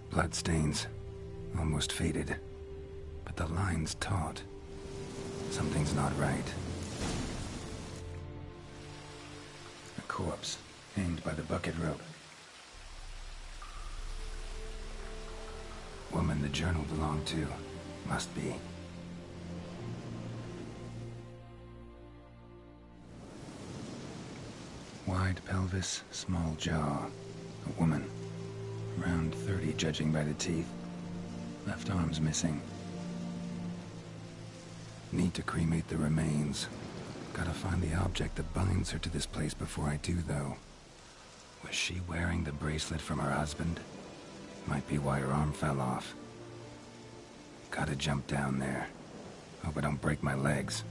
Bloodstains. Almost faded. But the line's taut. Something's not right. A corpse, hanged by the bucket rope. Woman the journal belonged to. Must be. Wide pelvis, small jaw. A woman. Around 30, judging by the teeth. Left arm's missing. Need to cremate the remains. Gotta find the object that binds her to this place before I do, though. Was she wearing the bracelet from her husband? Might be why her arm fell off. Gotta jump down there. Hope I don't break my legs.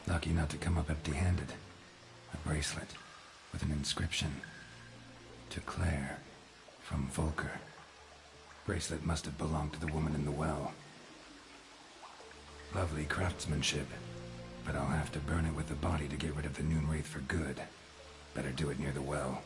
Lucky not to come up empty-handed. A bracelet with an inscription. To Claire, from Volker. Bracelet must have belonged to the woman in the well. Lovely craftsmanship, but I'll have to burn it with the body to get rid of the Noon Wraith for good. Better do it near the well.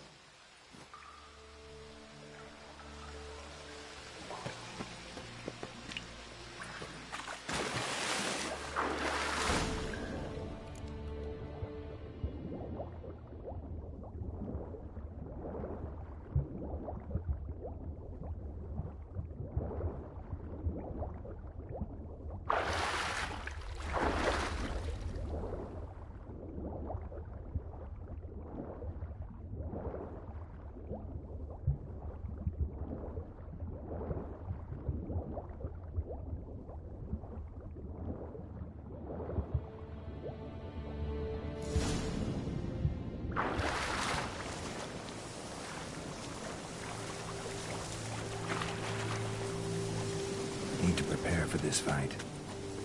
Need to prepare for this fight.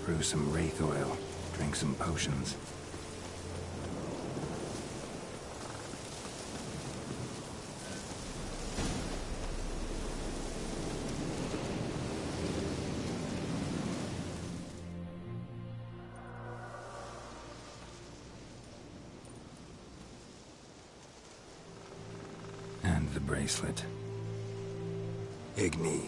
Brew some wraith oil, drink some potions. And the bracelet. Igni.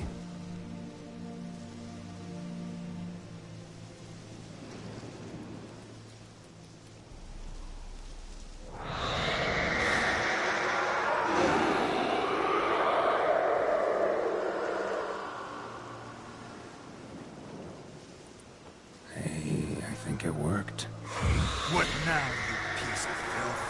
I think it worked. What now, you piece of filth?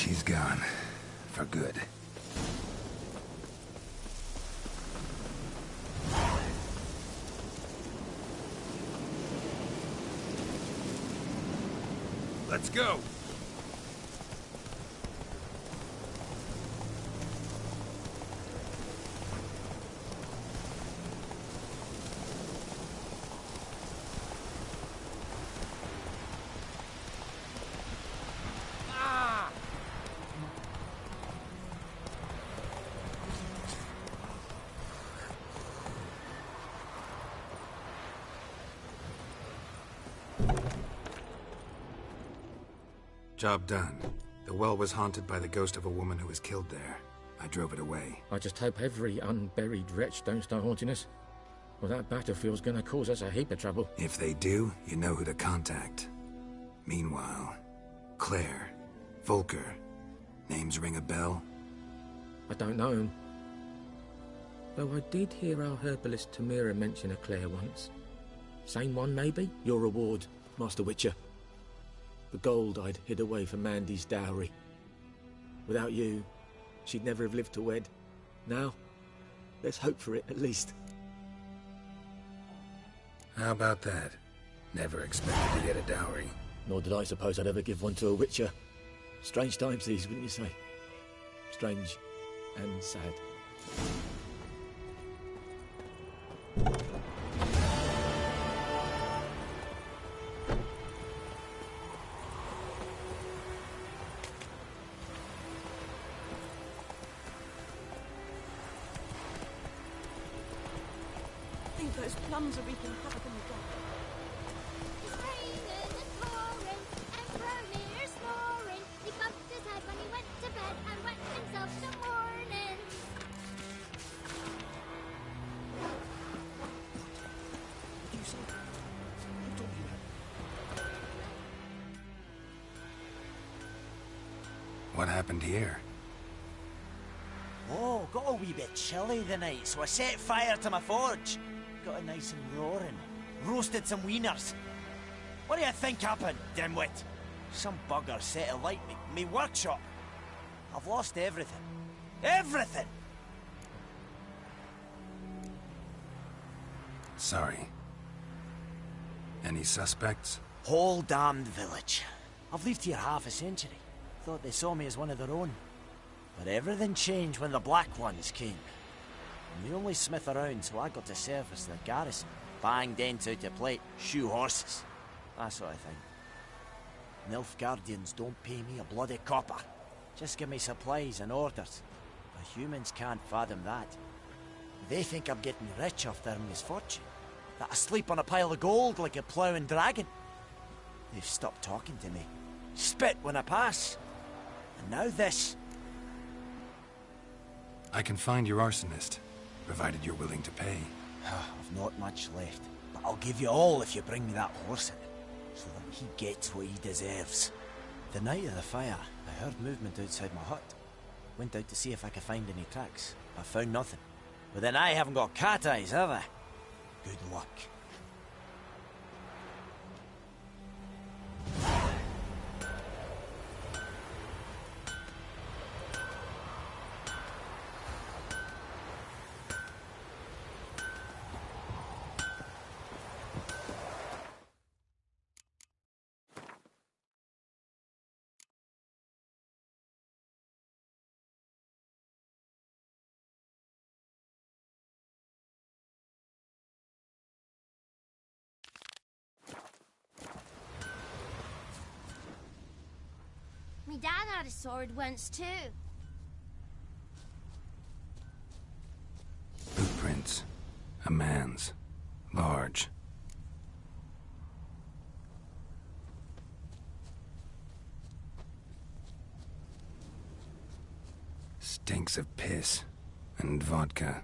She's gone. For good. Let's go! Job done. The well was haunted by the ghost of a woman who was killed there. I drove it away. I just hope every unburied wretch don't start haunting us. Well, that battlefield's gonna cause us a heap of trouble. If they do, you know who to contact. Meanwhile, Claire, Volker, names ring a bell? I don't know him. Though I did hear our herbalist Tamira mention a Claire once. Same one, maybe? Your reward, Master Witcher. The gold I'd hid away for Mandy's dowry. Without you, she'd never have lived to wed. Now, let's hope for it, at least. How about that? Never expected to get a dowry. Nor did I suppose I'd ever give one to a Witcher. Strange times these, wouldn't you say? Strange and sad. I think those plums are wreaking havoc in the garden. It's raining, it's pouring, and Brownier's snoring. He bumped his head when he went to bed and wet himself some morning. What you say? What are you talking about? What happened here? Oh, got a wee bit chilly the night, so I set fire to my forge. Got it nice and roaring. Roasted some wieners. What do you think happened, dimwit? Some bugger set alight me workshop. I've lost everything. Everything! Sorry. Any suspects? Whole damned village. I've lived here half a century. Thought they saw me as one of their own. But everything changed when the Black Ones came. I'm the only smith around, so I got to service the garrison. Bang dents out of plate, shoe horses. That sort of thing. Nilfgaardians don't pay me a bloody copper. Just give me supplies and orders. But humans can't fathom that. They think I'm getting rich off their misfortune. That I sleep on a pile of gold like a ploughing dragon. They've stopped talking to me. Spit when I pass. And now this. I can find your arsonist, provided you're willing to pay. I've not much left, but I'll give you all if you bring me that horse in, so that he gets what he deserves. The night of the fire, I heard movement outside my hut. Went out to see if I could find any tracks, but found nothing. But then I haven't got cat eyes, have I? Good luck. Me dad had a sword once too. Footprints. A man's. Large. Stinks of piss. And vodka.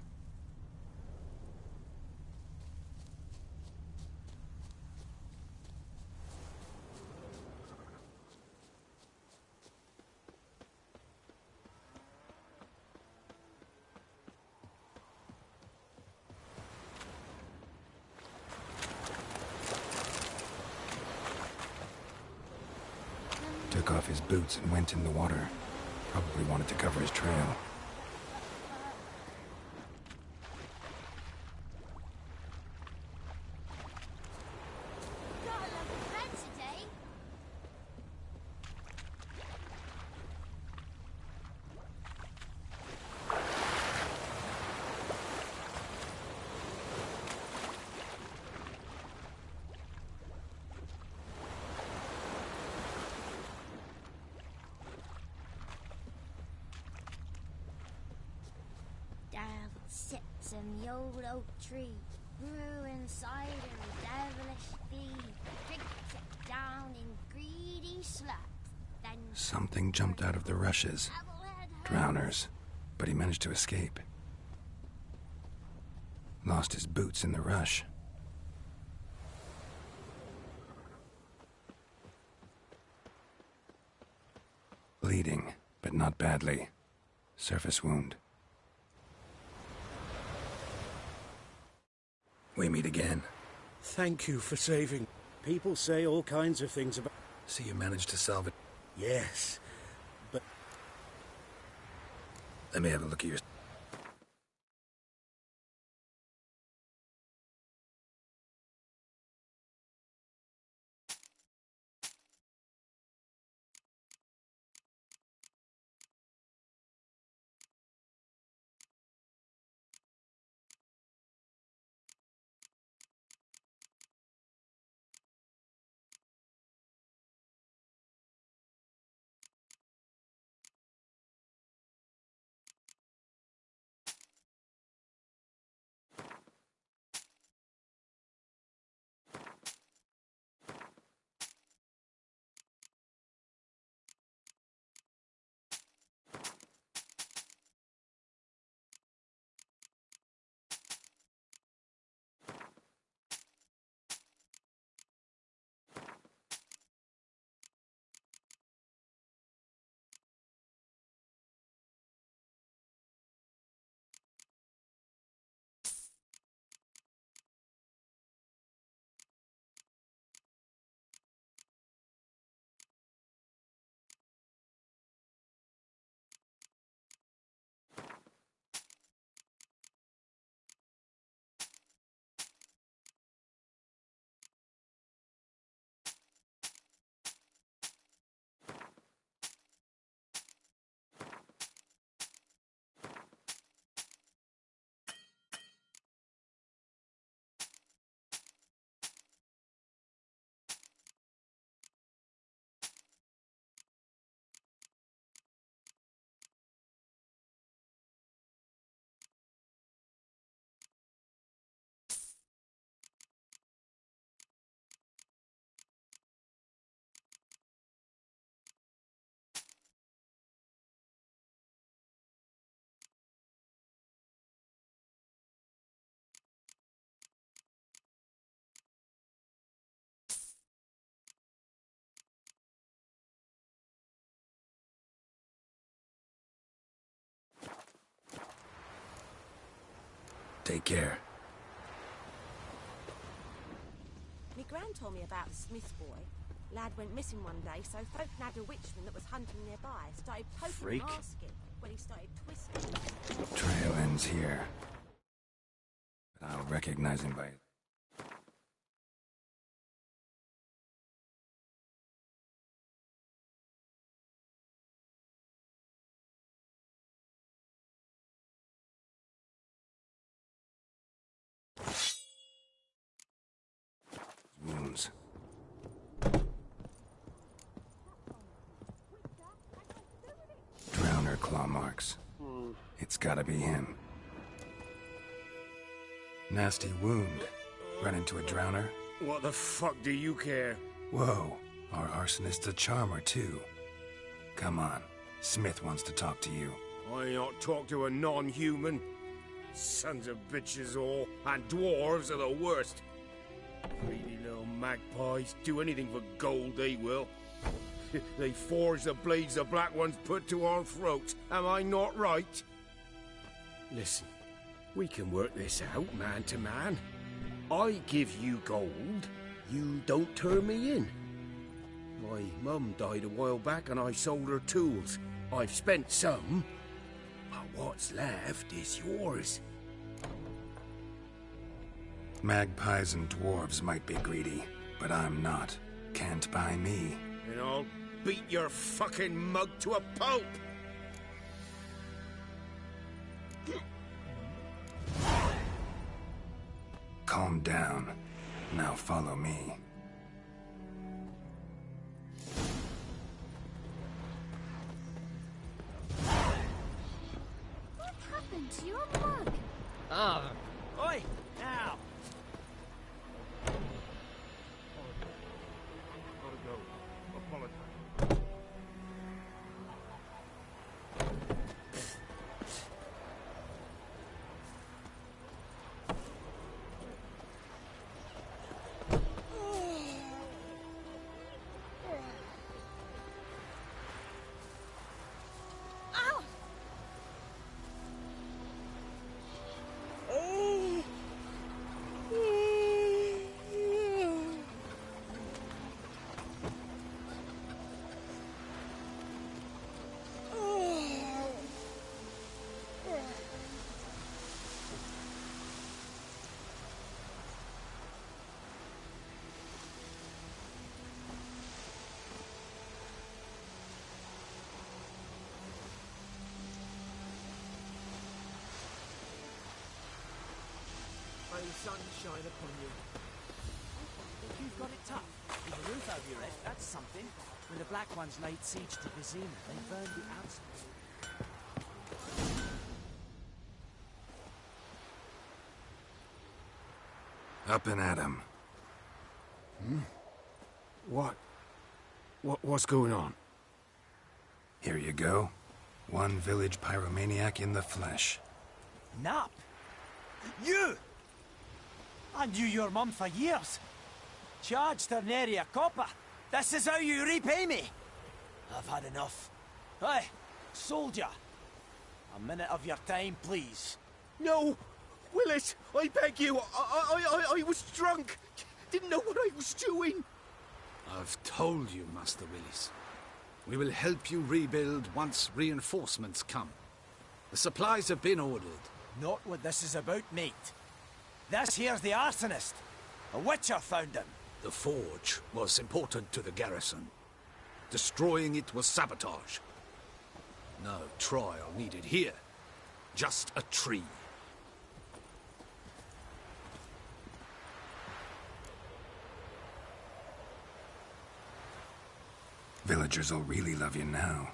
Took off his boots and went in the water. Probably wanted to cover his trail. Got a lovely bed today. Devil sits in the old oak tree, grew inside her devilish bee, drinks it down in greedy slugs, then Something jumped out of the rushes. Drowners. But he managed to escape. Lost his boots in the rush. Bleeding, but not badly. Surface wound. We meet again. Thank you for saving. People say all kinds of things about... So you managed to solve it? Yes, but... Let me have a look at your... Take care. Me gran told me about the Smith boy. Lad went missing one day, so folk nabbed a witchman that was hunting nearby. Started poking Freak. and asking when he started twisting. Trail ends here. But I'll recognize him by... wounds. Drowner claw marks. It's gotta be him. Nasty wound. Run into a drowner? What the fuck do you care? Whoa, our arsonist's a charmer too. Come on, Smith wants to talk to you. I ain't not talk to a non-human. Sons of bitches all, and dwarves are the worst. Greedy little magpies, do anything for gold they will. They forge the blades the Black Ones put to our throats. Am I not right? Listen, we can work this out man to man. I give you gold, you don't turn me in. My mum died a while back and I sold her tools. I've spent some, but what's left is yours. Magpies and dwarves might be greedy, but I'm not. Can't buy me. And I'll beat your fucking mug to a pulp! Calm down. Now follow me. What happened to your mug? Ah, oi, now! May the sun shine upon you. You've got it tough. With a roof over your head, that's something. When the Black Ones laid siege to Vizima, they burned the outside. Up and at 'em. What's going on? Here you go. One village pyromaniac in the flesh. Nap! You! I knew your mum for years. Charged her nary a copper. This is how you repay me. I've had enough. Hey, soldier. A minute of your time, please. No! Willis, I beg you, I was drunk. Didn't know what I was doing. I've told you, Master Willis. We will help you rebuild once reinforcements come. The supplies have been ordered. Not what this is about, mate. This here's the arsonist. A witcher found him. The forge was important to the garrison. Destroying it was sabotage. No trial needed here. Just a tree. Villagers will really love you now.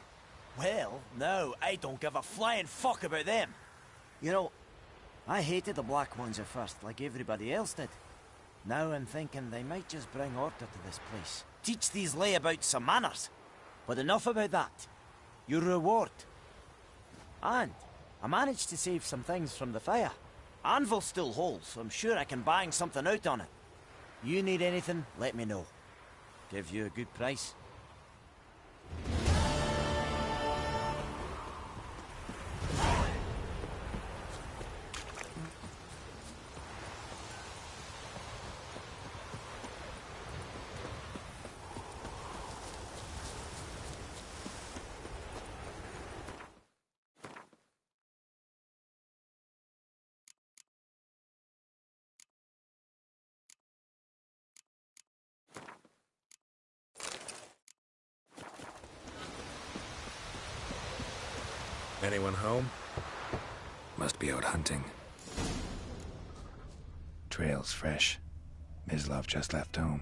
Well, no, I don't give a flying fuck about them. You know, I hated the Black Ones at first, like everybody else did. Now I'm thinking they might just bring order to this place. Teach these layabouts some manners. But enough about that. Your reward. And I managed to save some things from the fire. Anvil still holds, so I'm sure I can bang something out on it. You need anything, let me know. Give you a good price. Anyone home? Must be out hunting. Trail's fresh. Mislav just left home.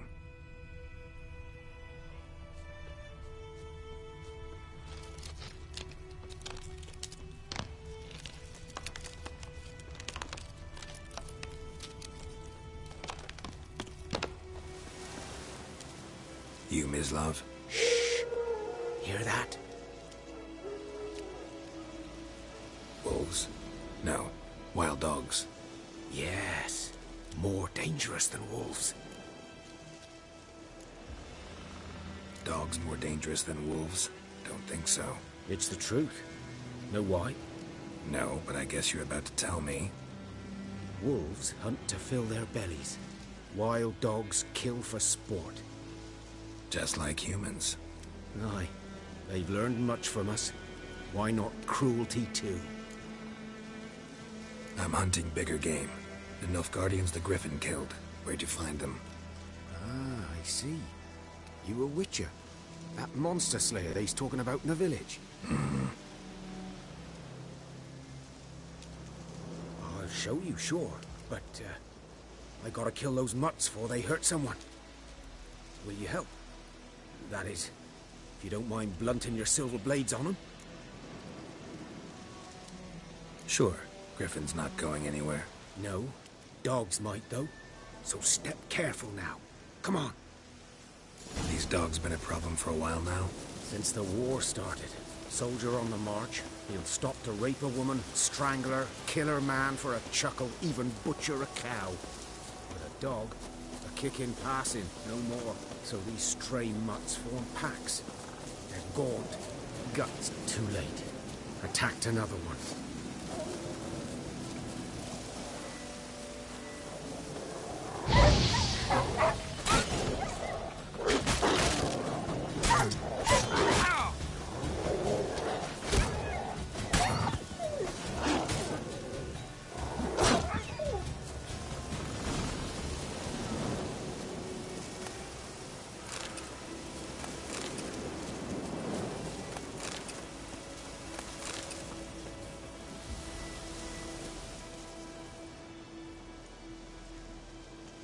You, Mislav? Shh! Hear that? Wolves? No. Wild dogs. Yes. More dangerous than wolves. Dogs more dangerous than wolves? Don't think so. It's the truth. Know why? No, but I guess you're about to tell me. Wolves hunt to fill their bellies. Wild dogs kill for sport. Just like humans. Aye. They've learned much from us. Why not cruelty too? I'm hunting bigger game. The Nilfgaardians the Griffin killed. Where'd you find them? Ah, I see. You a witcher. That monster slayer they's talking about in the village. Mm-hmm. I'll show you, sure. But, I gotta kill those mutts before they hurt someone. Will you help? That is, if you don't mind blunting your silver blades on them. Sure. Griffin's not going anywhere. No. Dogs might, though. So step careful now. Come on. These dogs been a problem for a while now? Since the war started. Soldier on the march. He'll stop to rape a woman, strangle her, kill her man for a chuckle, even butcher a cow. But a dog, a kick in passing, no more. So these stray mutts form packs. They're gaunt. Guts. Too late. Attacked another one.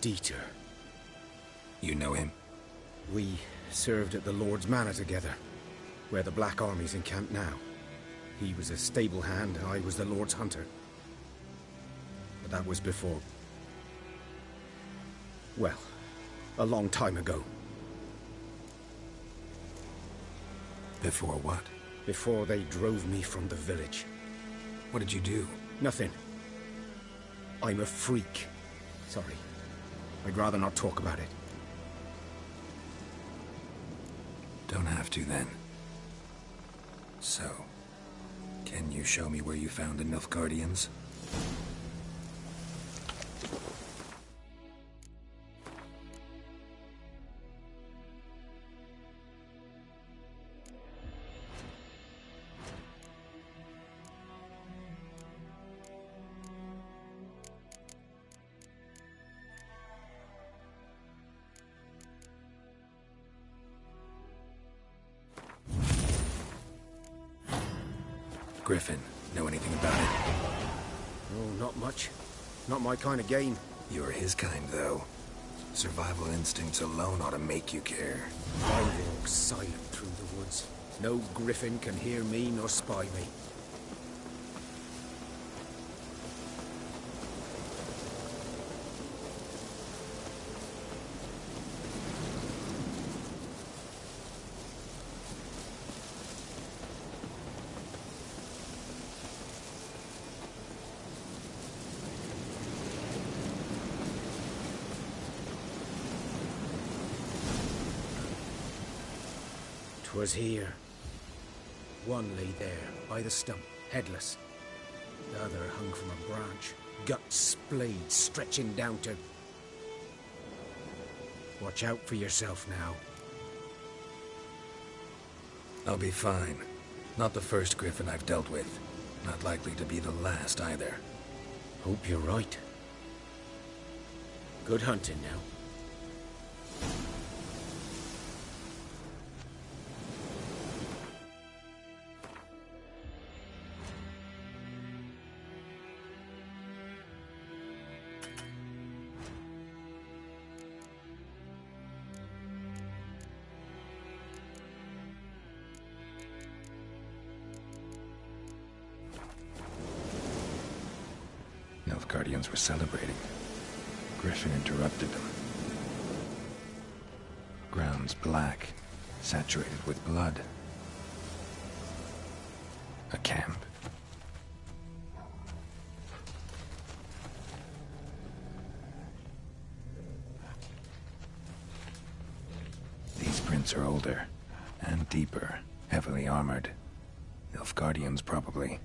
Dieter. You know him? We served at the Lord's Manor together, where the Black Army's encamped now. He was a stable hand, I was the Lord's hunter. But that was before... well, a long time ago. Before what? Before they drove me from the village. What did you do? Nothing. I'm a freak. Sorry. I'd rather not talk about it. Don't have to, then. So, can you show me where you found the Nilfgaardians? Griffin, know anything about it? Oh, not much. Not my kind of game. You're his kind, though. Survival instincts alone ought to make you care. I walk silent through the woods. No griffin can hear me nor spy me. Was here. One lay there, by the stump, headless. The other hung from a branch, guts splayed, stretching down to... Watch out for yourself now. I'll be fine. Not the first griffin I've dealt with. Not likely to be the last, either. Hope you're right. Good hunting now. Nilfgaardians were celebrating. Griffin interrupted them. Ground's black, saturated with blood. A camp. These prints are older and deeper, heavily armored. Nilfgaardians, probably.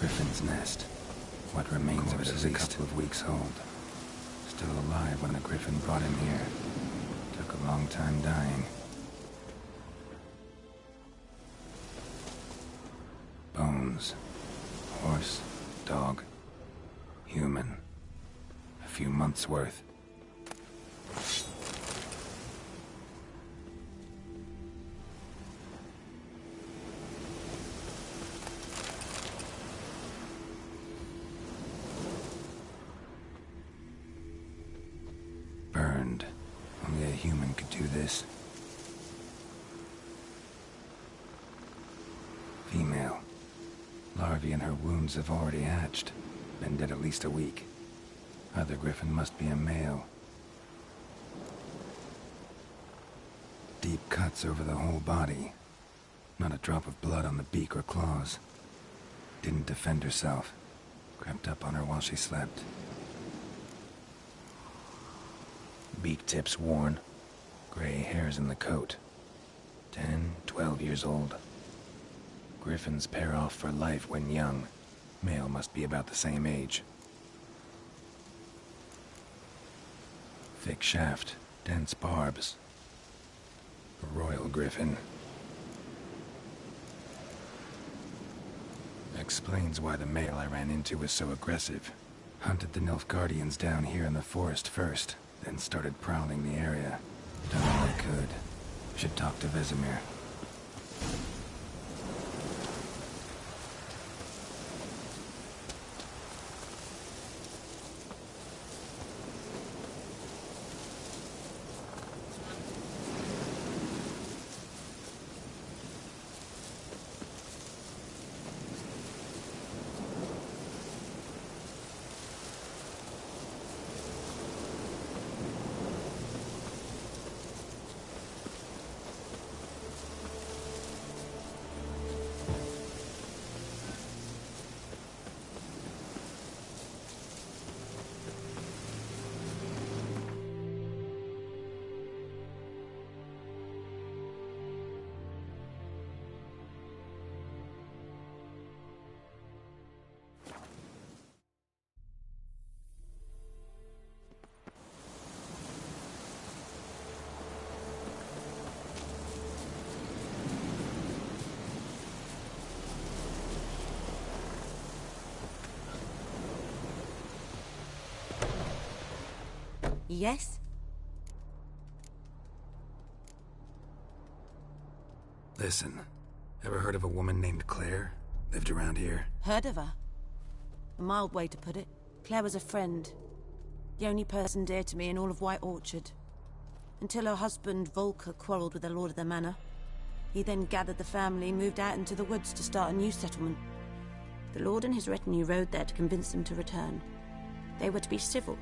Griffin's nest. What remains of it is a couple of weeks old. Still alive when the Griffin brought him here. Took a long time dying. Bones. Horse, dog, human. A few months' worth. Burned. Only a human could do this. Female. Larvae in her wounds have already hatched. Been dead at least a week. Other Griffin must be a male. Deep cuts over the whole body. Not a drop of blood on the beak or claws. Didn't defend herself. Crept up on her while she slept. Beak tips worn. Gray hairs in the coat. 10, 12 years old. Griffins pair off for life when young. Male must be about the same age. Thick shaft, dense barbs. A royal griffin. Explains why the male I ran into was so aggressive. Hunted the Nilfgaardians down here in the forest first, then started prowling the area. Done all I could. Should talk to Vesemir. Yes? Listen, ever heard of a woman named Claire? Lived around here? Heard of her? A mild way to put it. Claire was a friend. The only person dear to me in all of White Orchard. Until her husband, Volker, quarreled with the lord of the manor. He then gathered the family and moved out into the woods to start a new settlement. The lord and his retinue rode there to convince them to return. They were to be civil.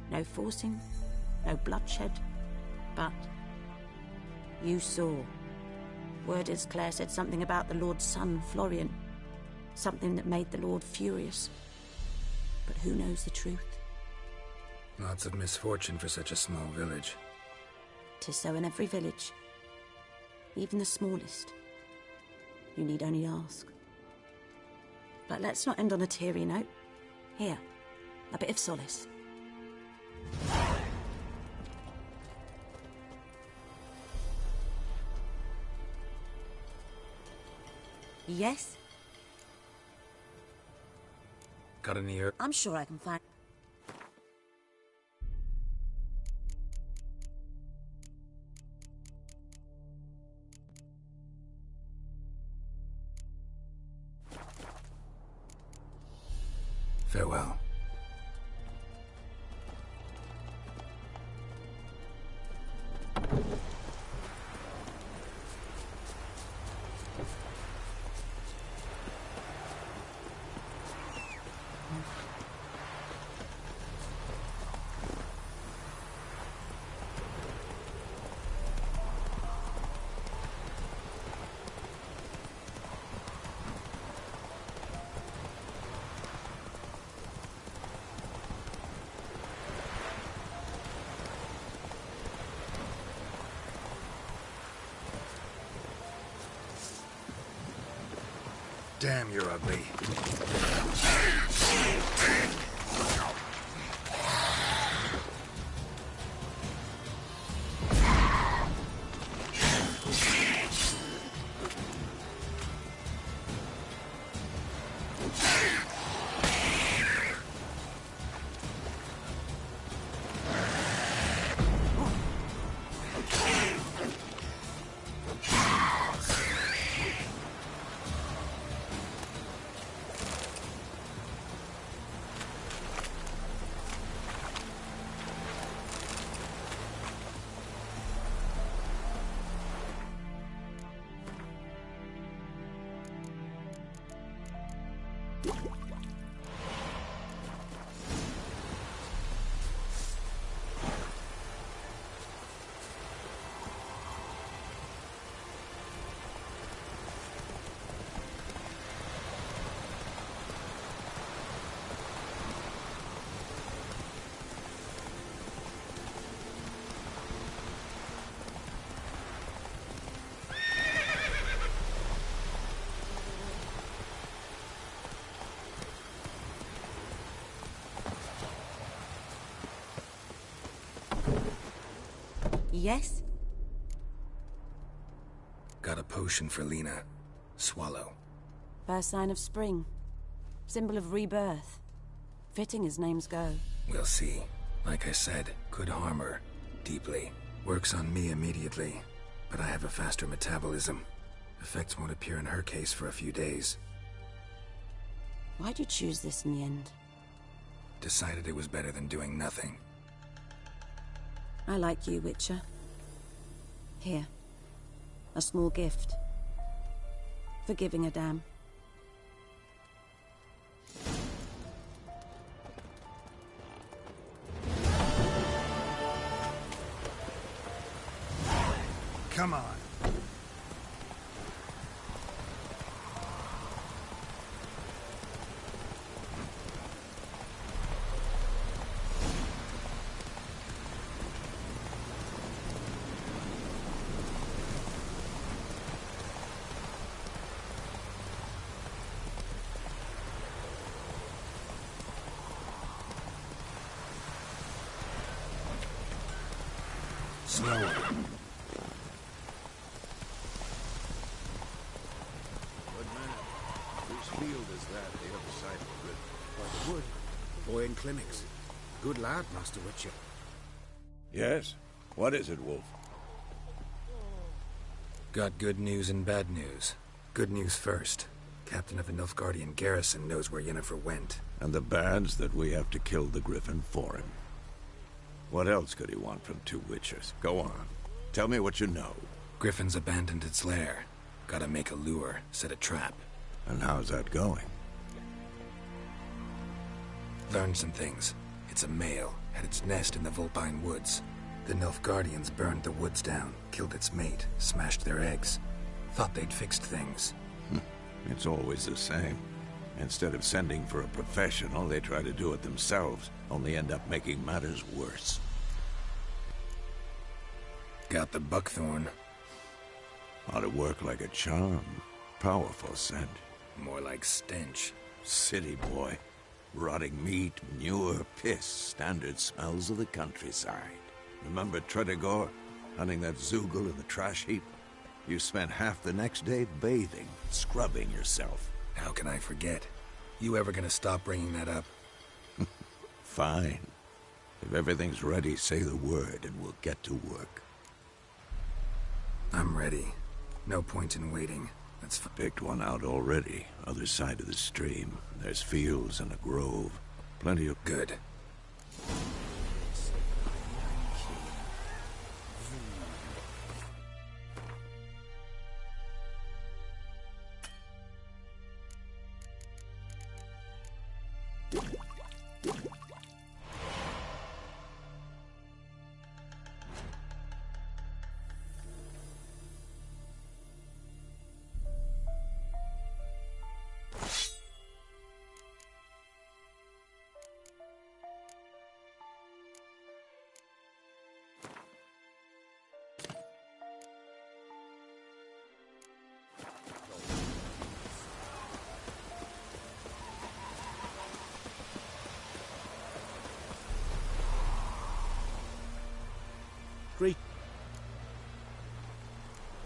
No forcing, no bloodshed, but you saw. Word is Claire said something about the Lord's son, Florian. Something that made the Lord furious. But who knows the truth? Lots of misfortune for such a small village. 'Tis so in every village. Even the smallest. You need only ask. But let's not end on a teary note. Here, a bit of solace. Yes? Got any herb? I'm sure I can find... Farewell. Damn, you're ugly. Yes? Got a potion for Lena. Swallow. First sign of spring. Symbol of rebirth. Fitting as names go. We'll see. Like I said, could harm her. Deeply. Works on me immediately. But I have a faster metabolism. Effects won't appear in her case for a few days. Why'd you choose this in the end? Decided it was better than doing nothing. I like you, Witcher. Here. A small gift. For giving a damn. Come on. Slower. Whose field is that the other side of the river? By the wood. Boy in clinics. Good lad, Master Witcher. Yes? What is it, Wolf? Got good news and bad news. Good news first. Captain of the Nilfgaardian garrison knows where Yennefer went. And the bad's that we have to kill the Griffin for him. What else could he want from two Witchers? Go on. Tell me what you know. Griffin's abandoned its lair. Gotta make a lure, set a trap. And how's that going? Learned some things. It's a male, had its nest in the Vulpine Woods. The Nilfgaardians burned the woods down, killed its mate, smashed their eggs. Thought they'd fixed things. It's always the same. Instead of sending for a professional, they try to do it themselves, only end up making matters worse. Got the buckthorn. Ought to work like a charm. Powerful scent. More like stench. City boy. Rotting meat, manure, piss, standard smells of the countryside. Remember Tredegor? Hunting that Zoogle in the trash heap? You spent half the next day bathing, scrubbing yourself. How can I forget? You ever gonna stop bringing that up? Fine. If everything's ready, say the word and we'll get to work. I'm ready. No point in waiting. Let's picked one out already. Other side of the stream. There's fields and a grove. Plenty of... Good.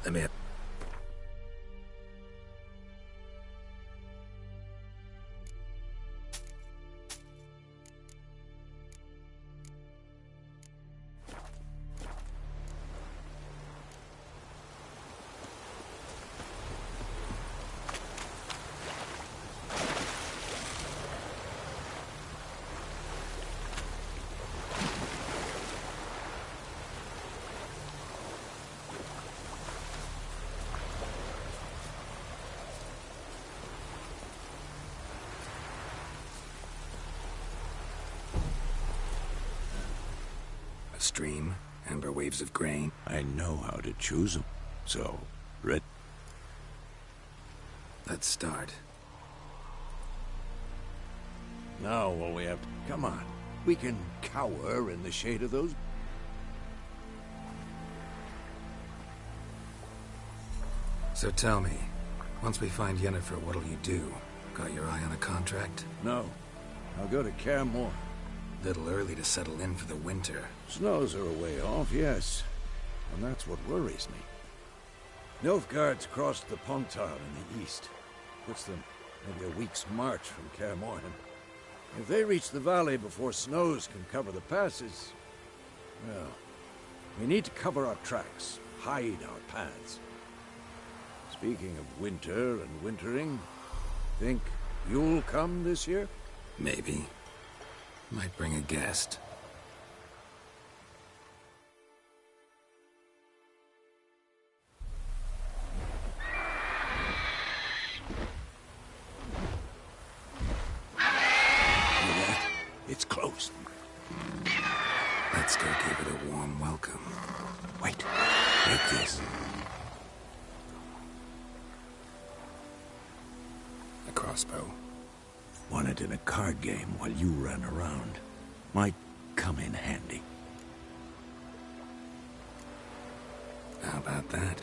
Let me... Stream, amber waves of grain. I know how to choose them. So, red. Let's start. Now all we have to... Come on. We can cower in the shade of those... So tell me, once we find Yennefer, what'll you do? Got your eye on a contract? No. I'll go to Kaer Morhen. Little early to settle in for the winter. Snows are a way off, yes. And that's what worries me. Nilfgaard's crossed the Pontar in the east. Puts them maybe a week's march from Kaer Morhen. If they reach the valley before snows can cover the passes... Well, we need to cover our tracks, hide our paths. Speaking of winter and wintering, think you'll come this year? Maybe. Might bring a guest. It's close. Let's go give it a warm welcome. Wait. Take this. A crossbow. Won it in a card game while you ran around. Might come in handy. How about that?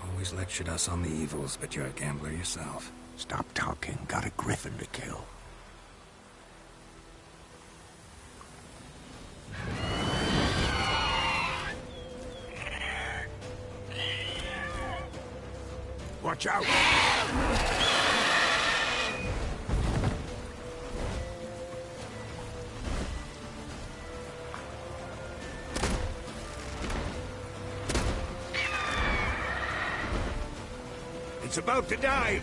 Always lectured us on the evils, but you're a gambler yourself. Stop talking. Got a griffin to kill. Watch out! It's about to dive!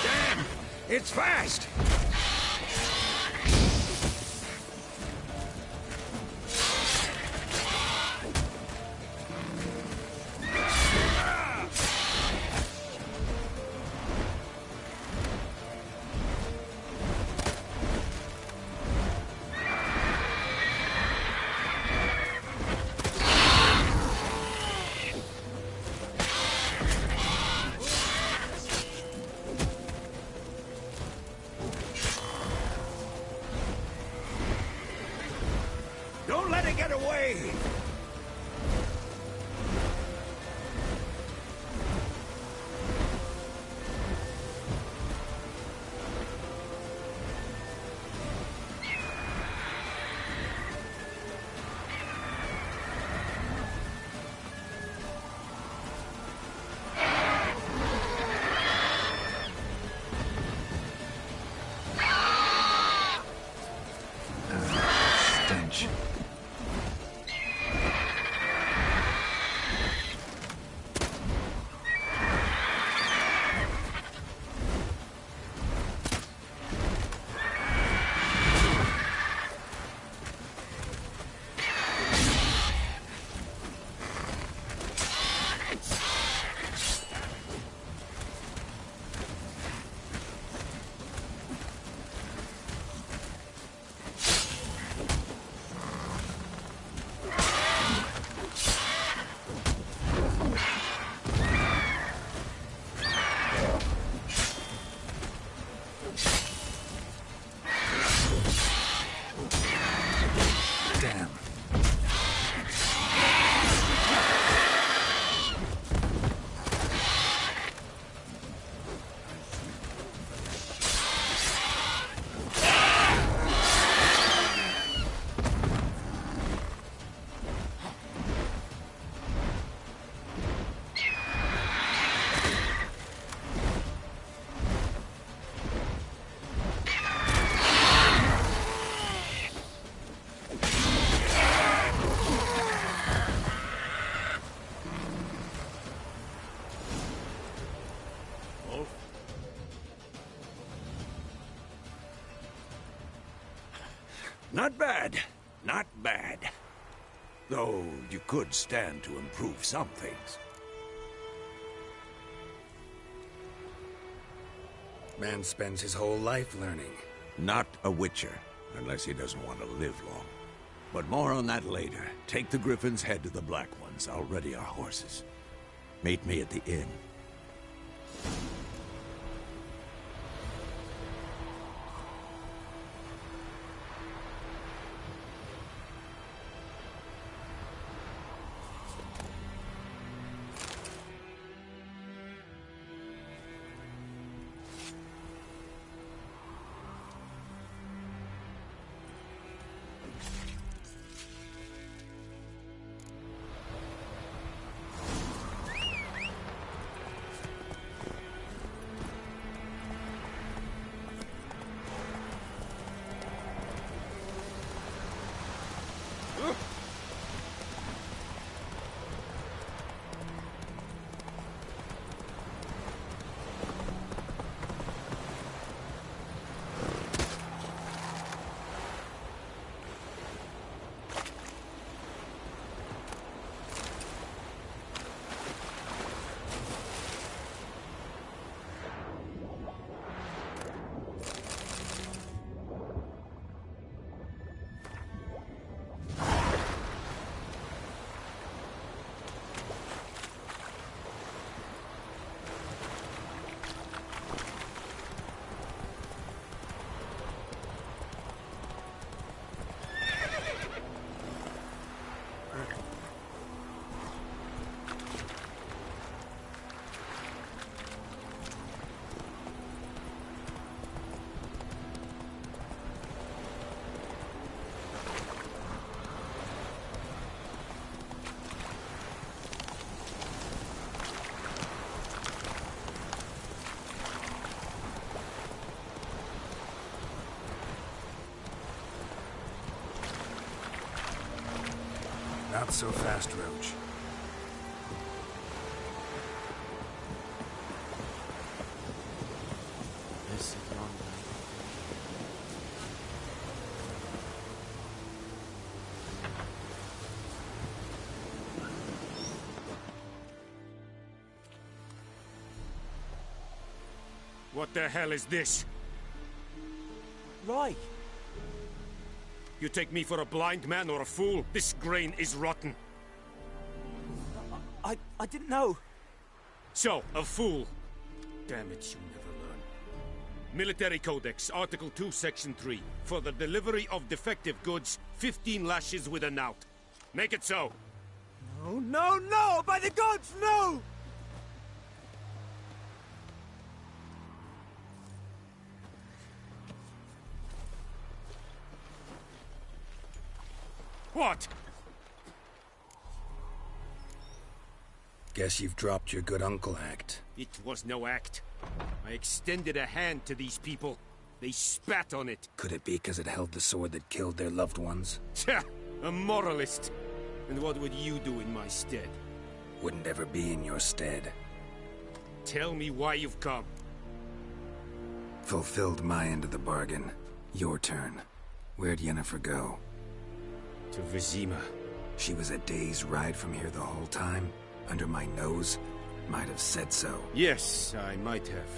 Damn! It's fast! Don't let it get away! Stench. Not bad. Not bad. Though you could stand to improve some things. Man spends his whole life learning. Not a witcher, unless he doesn't want to live long. But more on that later. Take the Griffin's head to the Black Ones. I'll ready our horses. Meet me at the inn. Not so fast, Roach. This is long. What the hell is this? Right. You take me for a blind man or a fool? This grain is rotten. I didn't know. So, a fool. Damn it, you never learn. Military Codex, Article 2, Section 3. For the delivery of defective goods, 15 lashes with a knout. Make it so. No, no, no! By the gods, no! What? Guess you've dropped your good uncle act. It was no act. I extended a hand to these people. They spat on it. Could it be because it held the sword that killed their loved ones? Tja, a moralist. And what would you do in my stead? Wouldn't ever be in your stead. Tell me why you've come. Fulfilled my end of the bargain. Your turn. Where'd Yennefer go? To Vizima. She was a day's ride from here the whole time? Under my nose? Might have said so. Yes, I might have.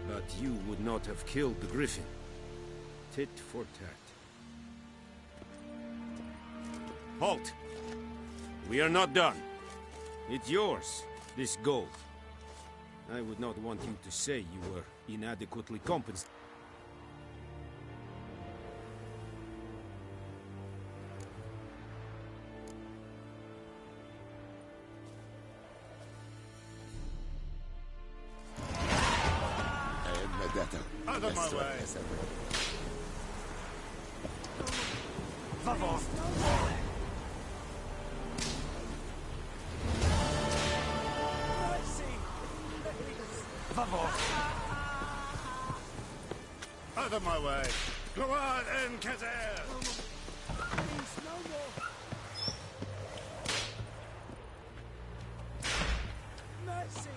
But you would not have killed the Griffin. Tit for tat. Halt! We are not done. It's yours, this gold. I would not want you to say you were inadequately compensated. Out of my way! Vamos! Vamos! Out of my way! Go on, Encazer! Please, no more! Mercy!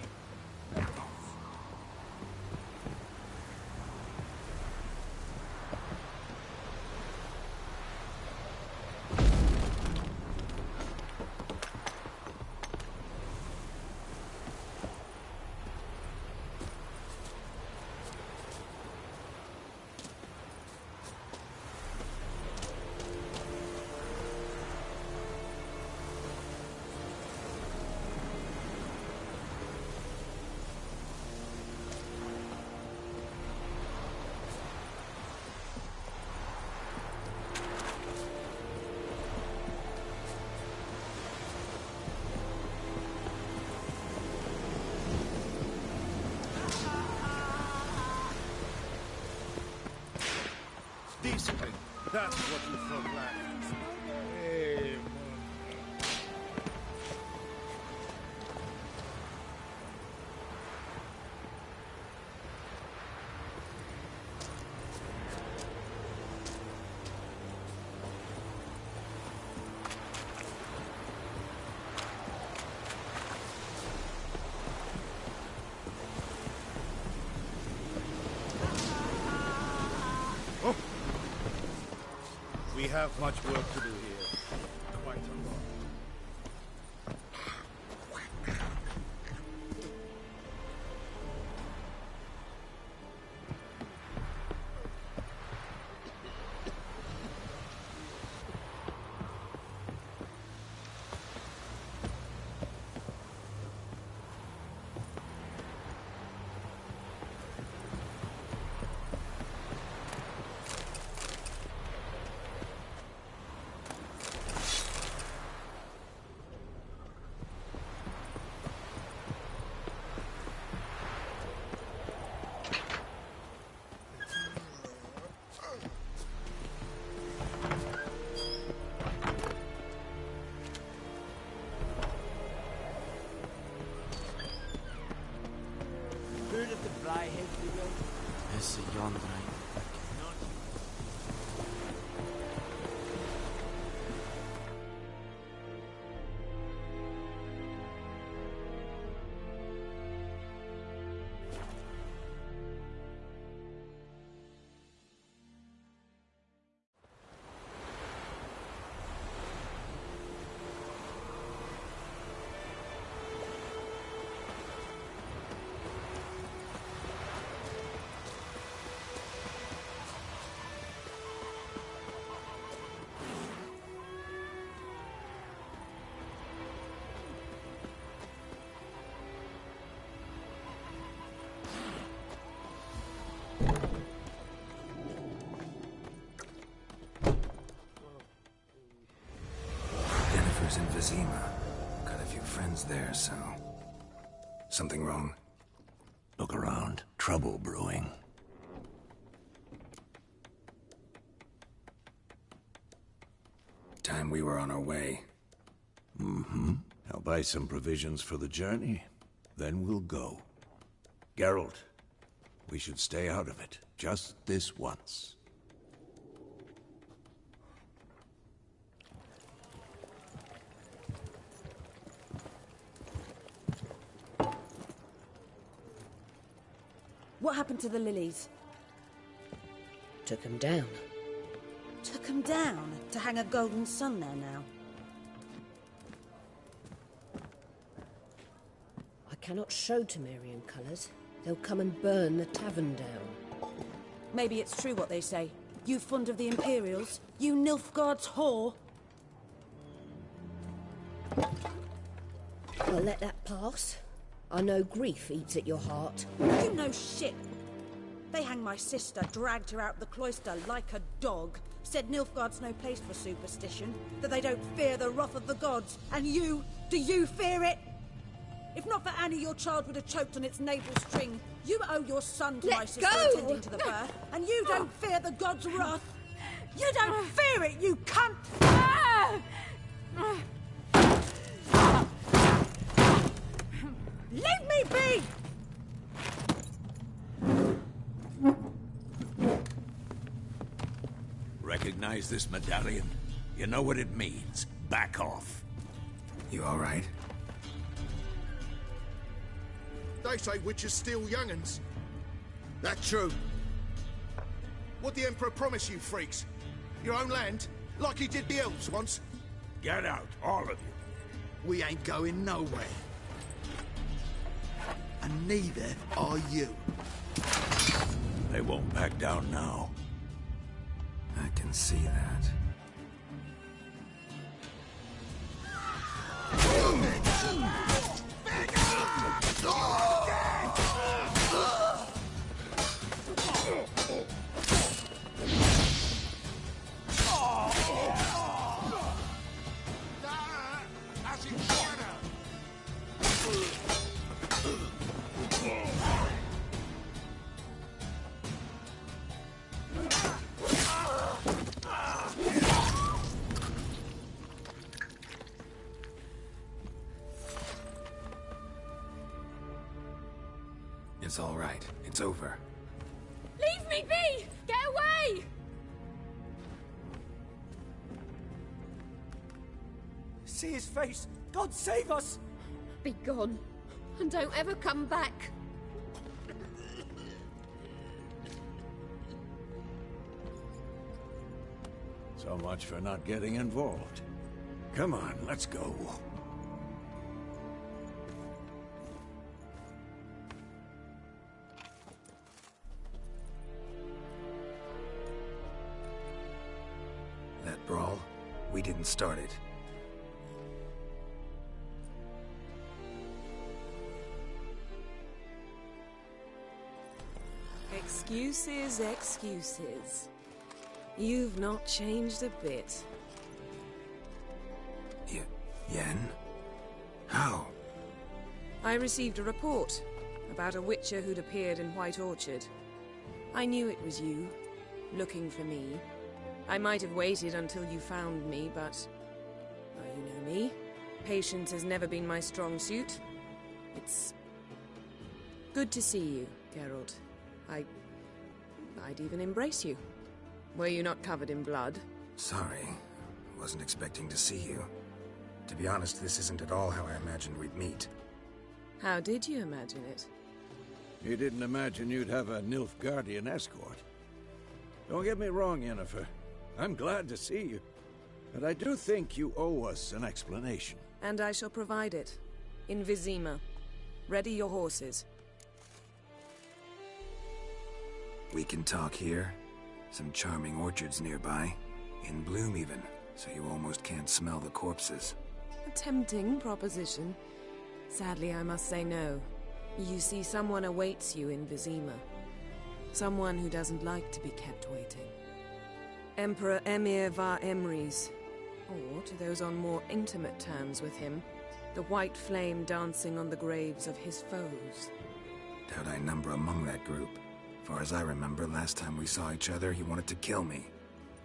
That's what you thought, lad. Hey, we have much work to do here. Quite a lot. Heard of the Flyhead video? It's a yawn right. Jennifer's in Vizima. Got a few friends there, so... Something wrong? Look around. Trouble brewing. Time we were on our way. Mm-hmm. I'll buy some provisions for the journey. Then we'll go. Geralt, we should stay out of it. Just this once. What happened to the lilies? Took them down. Took them down to hang a golden sun there now. I cannot show Temerian colours. They'll come and burn the tavern down. Maybe it's true what they say. You fond of the Imperials? You Nilfgaard's whore? I'll let that pass. I know grief eats at your heart. You know shit. They hanged my sister, dragged her out of the cloister like a dog. Said Nilfgaard's no place for superstition, that they don't fear the wrath of the gods. And you, do you fear it? If not for Annie, your child would have choked on its navel string. You owe your son to my sister attending to the birth, and you don't fear the gods' wrath. You don't fear it, you cunt! Leave me be! Recognize this medallion? You know what it means. Back off. You all right? They say witches steal young'uns. That true? What'd the Emperor promise you, freaks? Your own land? Like he did the elves once? Get out, all of you. We ain't going nowhere. And neither are you. They won't back down now. I can see that. is all right. It's over. Leave me be! Get away! See his face! God save us! Be gone, and don't ever come back. So much for not getting involved. Come on, let's go. That brawl, we didn't start it. Excuses, excuses. You've not changed a bit. Yen? How? I received a report about a witcher who'd appeared in White Orchard. I knew it was you, looking for me. I might have waited until you found me, but... well, you know me. Patience has never been my strong suit. It's... good to see you, Geralt. I'd even embrace you. Were you not covered in blood? Sorry. Wasn't expecting to see you. To be honest, this isn't at all how I imagined we'd meet. How did you imagine it? You didn't imagine you'd have a Nilfgaardian escort. Don't get me wrong, Yennefer. I'm glad to see you. But I do think you owe us an explanation. And I shall provide it. In Vizima. Ready your horses. We can talk here. Some charming orchards nearby. In bloom even, so you almost can't smell the corpses. A tempting proposition. Sadly, I must say no. You see, someone awaits you in Vizima. Someone who doesn't like to be kept waiting. Emperor Emir var Emrys. Or, to those on more intimate terms with him, the white flame dancing on the graves of his foes. Doubt I number among that group. Far as I remember, last time we saw each other, he wanted to kill me.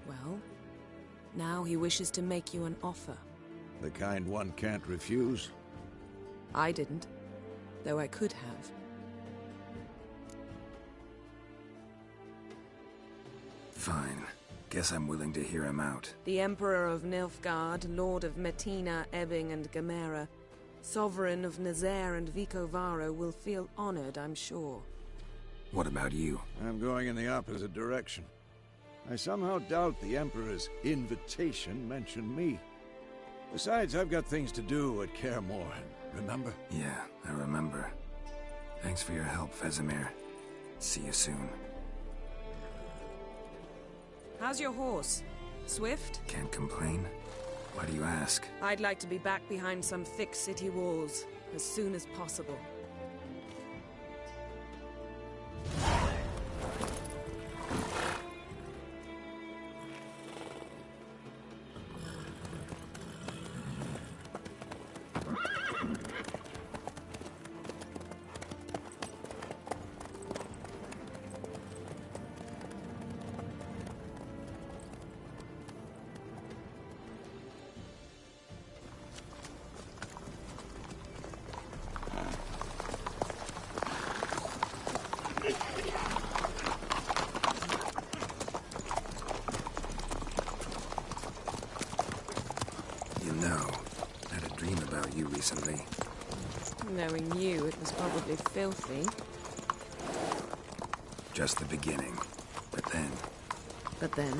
Well, now he wishes to make you an offer. The kind one can't refuse? I didn't, though I could have. Fine. Guess I'm willing to hear him out. The Emperor of Nilfgaard, Lord of Metina, Ebbing and Gamera, Sovereign of Nazaire and Vicovaro will feel honored, I'm sure. What about you? I'm going in the opposite direction. I somehow doubt the Emperor's invitation mentioned me. Besides, I've got things to do at Kaer Morhen, remember? Yeah, I remember. Thanks for your help, Vesemir. See you soon. How's your horse? Swift? Can't complain. Why do you ask? I'd like to be back behind some thick city walls, as soon as possible. Recently. Knowing you, it was probably filthy. Just the beginning. But then... But then...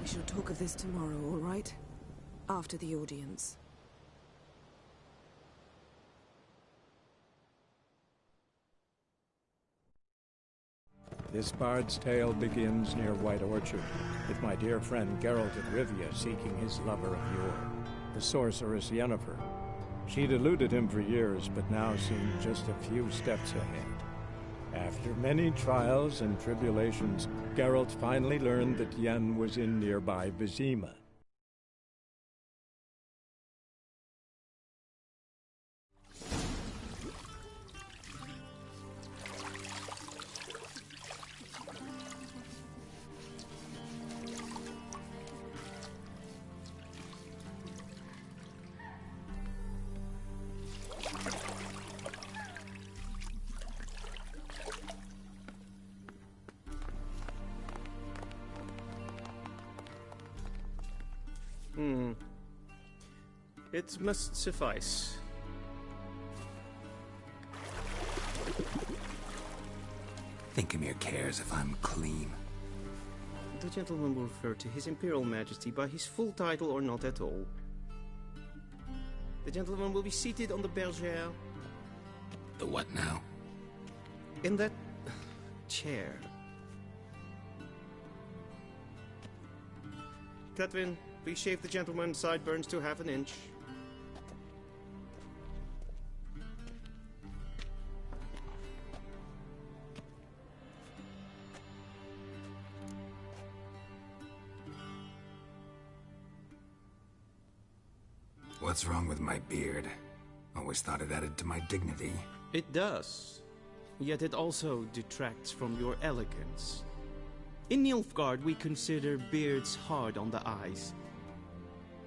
We shall talk of this tomorrow, all right? After the audience. This bard's tale begins near White Orchard, with my dear friend Geralt of Rivia seeking his lover of yore, the sorceress Yennefer. She'd eluded him for years, but now seemed just a few steps ahead. After many trials and tribulations, Geralt finally learned that Yen was in nearby Vizima. It must suffice. Thinkamere cares if I'm clean. The gentleman will refer to His Imperial Majesty by his full title or not at all. The gentleman will be seated on the bergère. The what now? In that chair. Cletwin, please shave the gentleman's sideburns to half an inch. What's wrong with my beard? Always thought it added to my dignity. It does. Yet it also detracts from your elegance. In Nilfgaard, we consider beards hard on the eyes.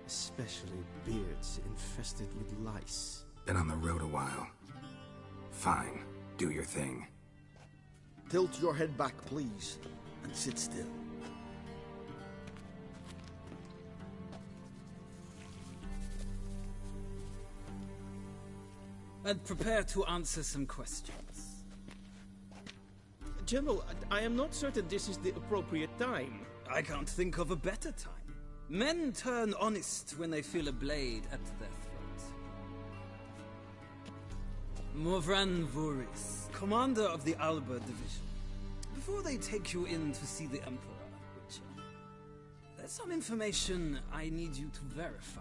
Especially beards infested with lice. Been on the road a while. Fine. Do your thing. Tilt your head back, please, and sit still. And prepare to answer some questions. General, I am not certain this is the appropriate time. I can't think of a better time. Men turn honest when they feel a blade at their throat. Morvran Vuris, commander of the Alba Division. Before they take you in to see the Emperor, Witcher, there's some information I need you to verify.